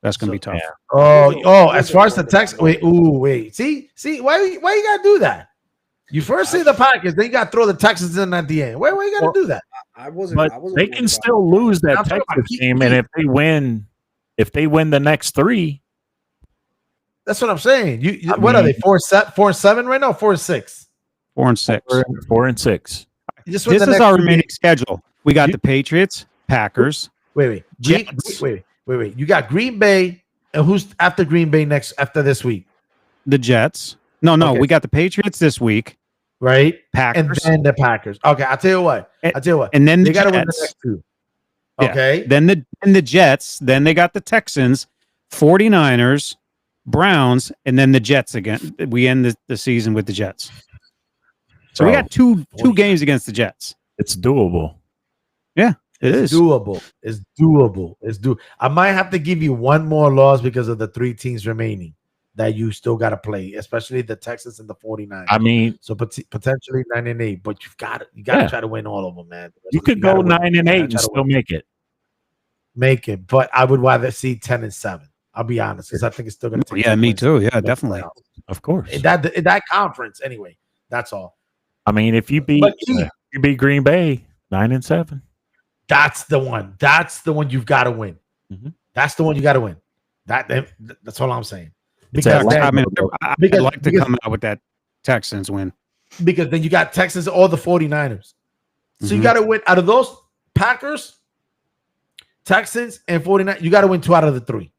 that's going to be tough. Yeah. Oh! As far as the Texans, wait. See, why you got to do that? You first say the Packers, then you got to throw the Texans in at the end. Why you got to do that? I wasn't. But they can still lose that Texas game, and if they win the next 3, that's what I'm saying. What are they? 4-7 right now? 4-6. 4-6. 4-6. This is our remaining schedule. We got the Patriots, Packers. Wait. You got Green Bay, and who's after Green Bay next after this week? The Jets. No. Okay. We got the Patriots this week, right? Packers, and then the Packers. Okay, I'll tell you what. And then they got to win the next 2. Okay. Yeah. Then the Jets. Then they got the Texans, 49ers, Browns, and then the Jets again. We end the season with the Jets. So we got two games against the Jets. It's doable. Yeah, it's doable. It's doable. I might have to give you one more loss because of the 3 teams remaining that you still got to play, especially the Texans and the 49ers. I mean, so potentially 9-8, but you got to try to win all of them, man. You could go 9-8 and still make it. But I would rather see 10-7. I'll be honest, because I think it's still going to take. Yeah, me too. Yeah, definitely. Of course. In that conference, anyway. That's all. I mean, if you beat Green Bay 9-7, that's the one. That's the one you've got to win. Mm-hmm. That's the one you got to win. That's all I'm saying. Because I'd like to come out with that Texans win. Because then you got Texans or the 49ers. So you got to win out of those Packers, Texans, and 49ers. You got to win 2 out of the 3.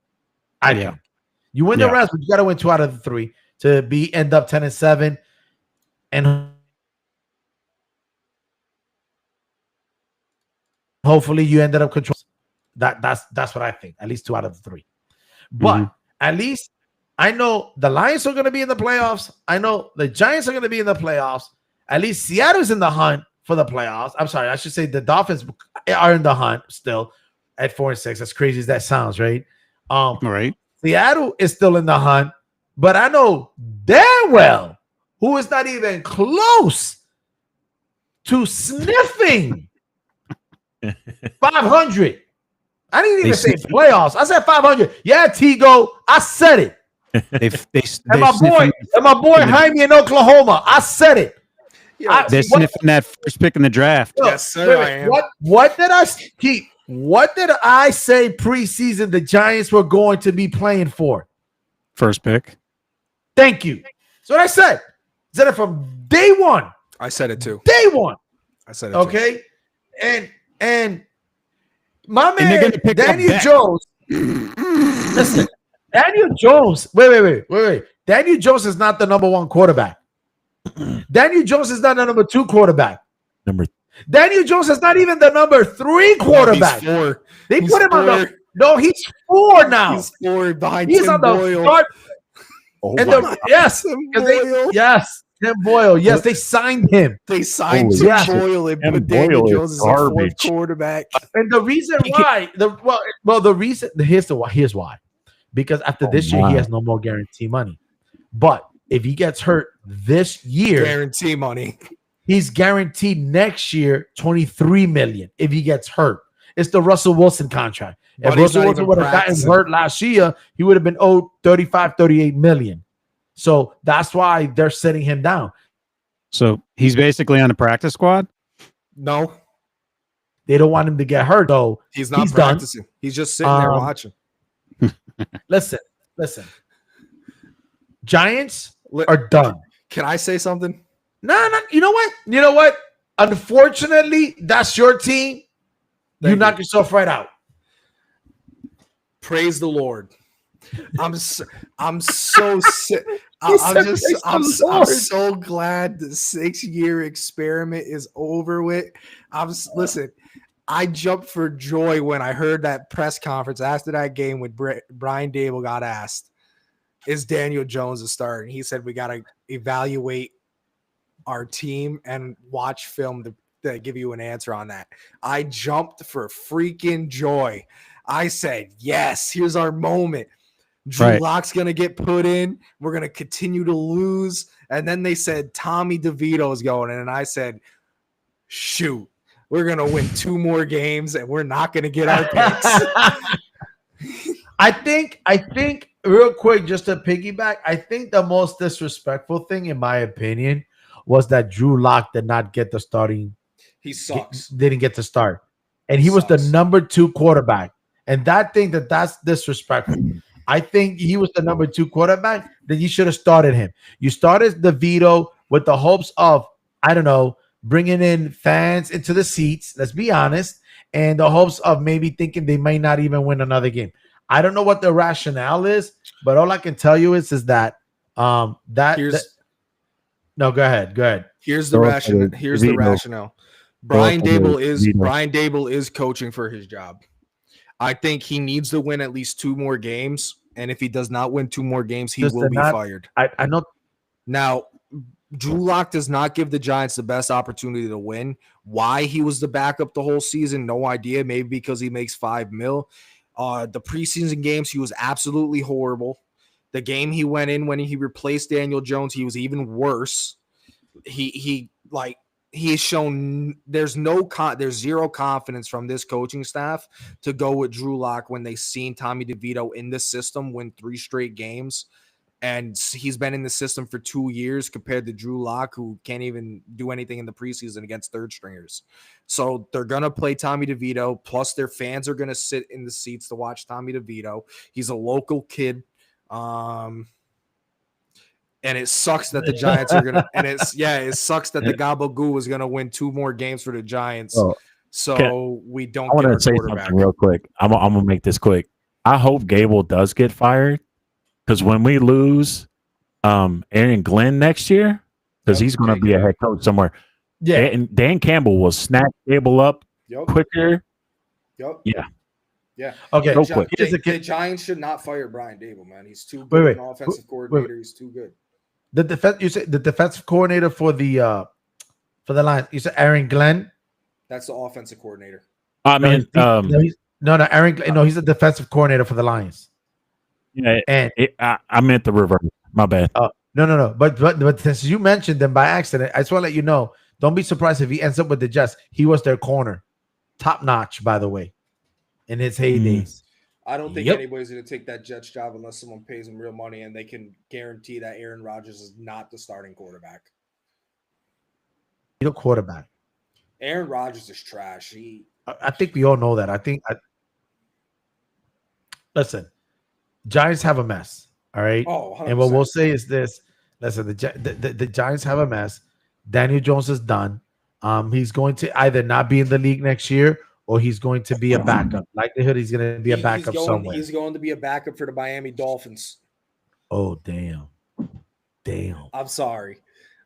I think. You win the rest, but you got to win 2 out of the 3 to end up 10-7, and hopefully you ended up controlling. That's what I think. At least 2 out of the 3. But at least I know the Lions are going to be in the playoffs. I know the Giants are going to be in the playoffs. At least Seattle's in the hunt for the playoffs. I'm sorry, I should say the Dolphins are in the hunt still at 4-6. As crazy as that sounds, right? Right. Seattle is still in the hunt, but I know damn well who is not even close to sniffing 500. I didn't even say playoffs. I said 500. Yeah, Tigo, I said it. They And my boy Jaime in Oklahoma. I said it. They're sniffing that first pick in the draft. Yes, sir. I am. What did I keep? What did I say preseason the Giants were going to be playing for? First pick. Thank you. That's what I said. I said it from day one. I said it too. Day one. I said it Okay. And my And they're man gonna pick Daniel up Jones. Listen, Daniel Jones. Wait. Daniel Jones is not the number one quarterback. Daniel Jones is not the number two quarterback. Daniel Jones is not even the number three quarterback. No, he's 4. They He's put him 4. on the. No, he's 4 now. He's 4 behind He's Tim on the Boyle. start. Oh And my the, yes, Tim 'cause they- Boyle. yes, Tim Boyle. Yes, they signed him. They signed Holy Tim yes. Boyle and Tim put Daniel Boyle is Jones as a 4th garbage. quarterback. And the reason why, the reason here's why. Because after this year, he has no more guarantee money. But if he gets hurt this year, Guarantee money. he's guaranteed next year $23 million if he gets hurt. It's the Russell Wilson contract. If But he's Russell not Wilson even would have gotten practicing. hurt last year, he would have been owed 35, 38 million. So that's why they're sitting him down. So he's basically on the practice squad. No, They don't want him to get hurt. So he's not He's done. practicing. He's just sitting there watching. listen. Giants Li- are done. Can I say something? No. You know what? Unfortunately, that's your team. You Thank knock you. yourself right out. Praise the Lord. I'm so sick. He said, "Praise the I'm Lord." so glad the 6-year experiment is over with. Listen. I jumped for joy when I heard that press conference after that game with Brian Dable got asked, "Is Daniel Jones a starter?" And he said, "We got to evaluate our team and watch film to give you an answer on that." I jumped for freaking joy. I said, "Yes, here's our moment. Drew Right. Lock's going to get put in. We're going to continue to lose." And then they said Tommy DeVito is going in. And I said, shoot, we're going to win 2 more games and we're not going to get our picks. I think real quick, just to piggyback, I think the most disrespectful thing, in my opinion, was that Drew Lock did not get the starting. He sucks. Didn't get to start, and he was the number 2 quarterback. And that's disrespectful. I think he was the number 2 quarterback. Then you should have started him. You started DeVito with the hopes of, I don't know, bringing in fans into the seats. Let's be honest, and the hopes of maybe thinking they might not even win another game. I don't know what the rationale is, but all I can tell you is that no, go ahead. Here's the rationale. Here's the rationale. Brian Dable is coaching for his job. I think he needs to win at least 2 more games, and if he does not win 2 more games, he will be fired. I know. Now, Drew Lock does not give the Giants the best opportunity to win. Why he was the backup the whole season, no idea. Maybe because he makes $5 million. The preseason games, he was absolutely horrible. The game he went in when he replaced Daniel Jones, he was even worse. He has shown there's zero confidence from this coaching staff to go with Drew Lock when they've seen Tommy DeVito in this system win 3 straight games. And he's been in the system for 2 years compared to Drew Lock, who can't even do anything in the preseason against third stringers. So they're going to play Tommy DeVito. Plus their fans are going to sit in the seats to watch Tommy DeVito. He's a local kid. And it sucks that the Giants are gonna, it sucks that the Gabagoo is gonna win 2 more games for the Giants. We don't. I want to say something real quick. I'm gonna make this quick. I hope Gable does get fired, because when we lose Aaron Glenn next year, because he's gonna be a head coach somewhere. Yeah, and Dan Campbell will snap Gable up quicker. Yep. Yeah. Okay. The Giants should not fire Brian Dable, man. He's too good an offensive coordinator. He's too good. The defense. You said the defensive coordinator for the Lions. You said Aaron Glenn. That's the offensive coordinator. Aaron. Glenn. No, he's the defensive coordinator for the Lions. Yeah, and I meant the reverse. My bad. No. But since you mentioned them by accident, I just want to let you know. Don't be surprised if he ends up with the Jets. He was their corner, top notch, by the way, in his heydays. I don't think Yep. anybody's going to take that Jets job unless someone pays them real money and they can guarantee that Aaron Rodgers is not the starting quarterback. You know, quarterback. Aaron Rodgers is trash. I think we all know that. Listen, Giants have a mess. All right. Oh, 100%. And what we'll say is this: listen, the Giants have a mess. Daniel Jones is done. He's going to either not be in the league next year or he's going to be a backup. Likelihood he's going to be a backup somewhere. He's going to be a backup for the Miami Dolphins. Oh, damn. I'm sorry.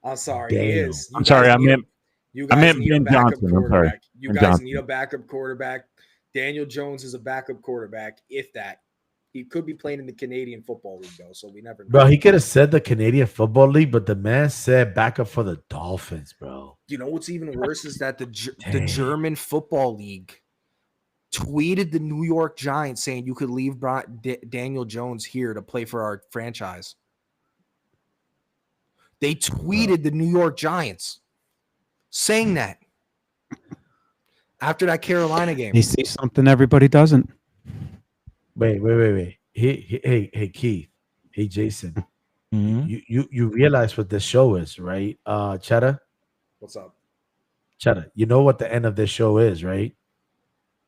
He Damn. is. I'm sorry. I meant need a Ben backup Johnson. I'm sorry. quarterback. You Ben guys Johnson. need a backup quarterback. Daniel Jones is a backup quarterback, if that. He could be playing in the Canadian Football League, though, so we never know. Bro, he could have said the Canadian Football League, but the man said backup for the Dolphins, bro. You know what's even worse is that the Dang. German Football League tweeted the New York Giants saying you could leave Daniel Jones here to play for our franchise. They tweeted the New York Giants saying that after that Carolina game. He sees something everybody doesn't. Wait. Hey, Keith. Hey, Jason. Mhm. You realize what this show is, right? Cheddar? What's up? Cheddar, you know what the end of this show is, right?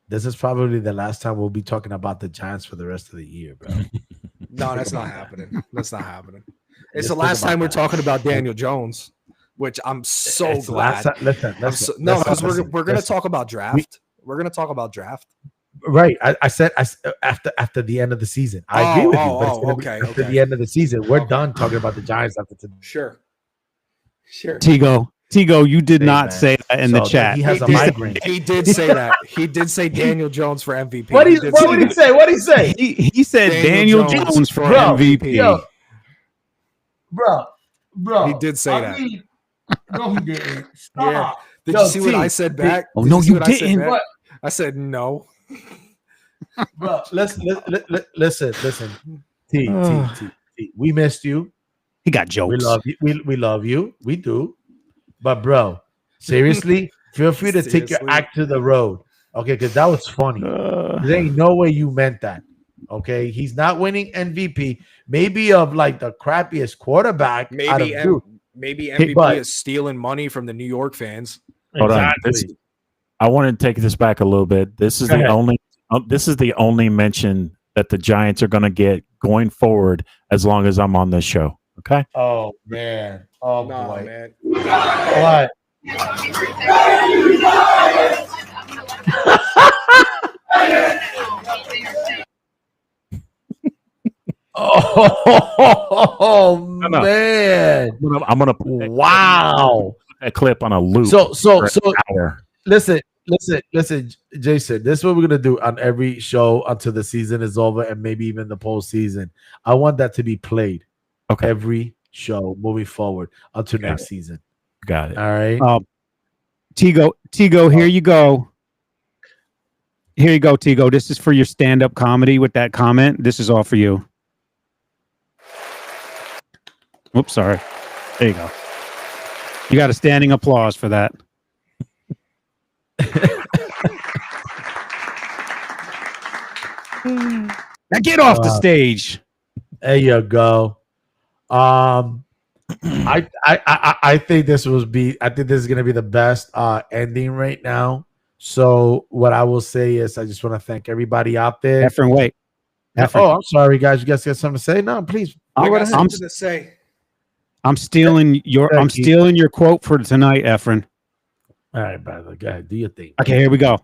This is probably the last time we'll be talking about the Giants for the rest of the year, bro. No, that's not happening. That's not happening. It's Let's the talk last about time we're that. talking about Daniel Jones, which I'm so It's the glad. last time- Listen. No, because we're listen, going to listen. talk about draft. We're going to talk about draft. Right. I said after the end of the season. I agree with you. But it's gonna be okay, after okay. the end of the season. We're Okay. done talking about the Giants after today. Sure. Tigo, you did Hey, not man. say that in the So, chat. He has a He- migraine. He did say that. He did say Daniel Jones for MVP. What He did say would he that. say? What did he say? He said Daniel Daniel Jones Jones for Bro, MVP. yo. Bro. He did say that. No, he didn't. Yeah. Did Yo, you see what T, I said back? Oh, Did no, see you what I said didn't. back? What? I said no. Bro, listen. T. We missed you. He got jokes. We love you. We love you. We do. But bro, seriously, feel free to take your Seriously. act to the road. Okay, because that was funny. There ain't no way you meant that. Okay, he's not winning MVP. Maybe of like the crappiest quarterback. out of Maybe Hey, MVP but- is stealing money from the New York fans. Hold on. Exactly. I want to take this back a little bit. This is Go the ahead. this is the only mention that the Giants are going to get going forward as long as I'm on this show. Okay. Oh man. Oh No, boy. man. What? Oh no. man. I'm gonna put Wow. that clip on a loop. So for an hour. listen, Jason. This is what we're gonna do on every show until the season is over, and maybe even the postseason. I want that to be played Okay. every show moving forward until Got next season. Got it. All right. Tigo, here you go. Here you go, Tigo. This is for your stand-up comedy with that comment. This is all for you. Oops, sorry. There you go. You got a standing applause for that. Now get off the stage. There you go. I think this I think this is gonna be the best ending right now. So what I will say is I just want to thank everybody out there. Efren, wait. Efren, Oh, I'm sorry, guys. You guys got something to say? No, please. I Go got ahead. something to say. I'm stealing your quote for tonight, Efren. All right, brother. Go ahead. Do your thing. Okay, here we go.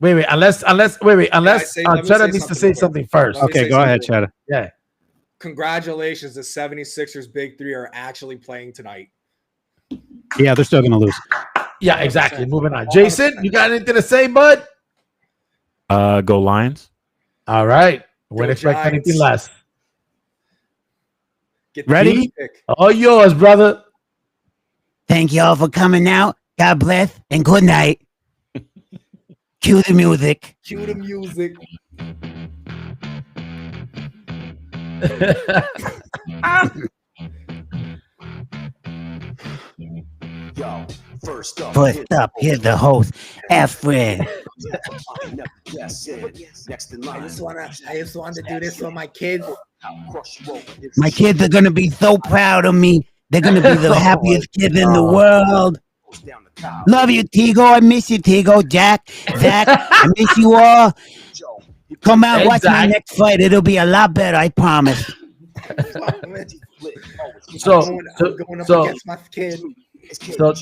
Wait. Unless let me Cheddar say needs to something say real quick. something first. Let me Okay, say go ahead, something. Cheddar. Yeah. Congratulations, the 76ers Big Three are actually playing tonight. Yeah, they're still gonna lose. Yeah, exactly. Moving on. Jason, you got anything to say, bud? Go Lions. All right. Go Wouldn't expect Giants. anything less. Get the Ready? first pick. All yours, brother. Thank y'all for coming out. God bless and good night. Cue the music. Cue the music. Yo, first up. First up, here's the host, Efren. Next in line. I just want to do this for my kids. My kids are gonna be so proud of me. They're gonna be the happiest kids in the world. Love you, Tigo. I miss you, Tigo. Jack, Zach, I miss you all. Come out, Hey, watch my Zach. next fight. It'll be a lot better, I promise. So, I'm going up so, against my kid. so,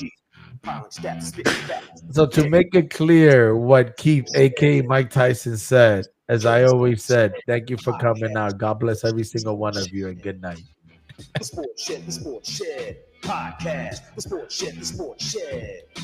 so to make it clear what Keith, aka Mike Tyson, said, as I always said, thank you for coming out. God bless every single one of you, and good night. The Sports Shed Podcast. The Sports Shed Podcast.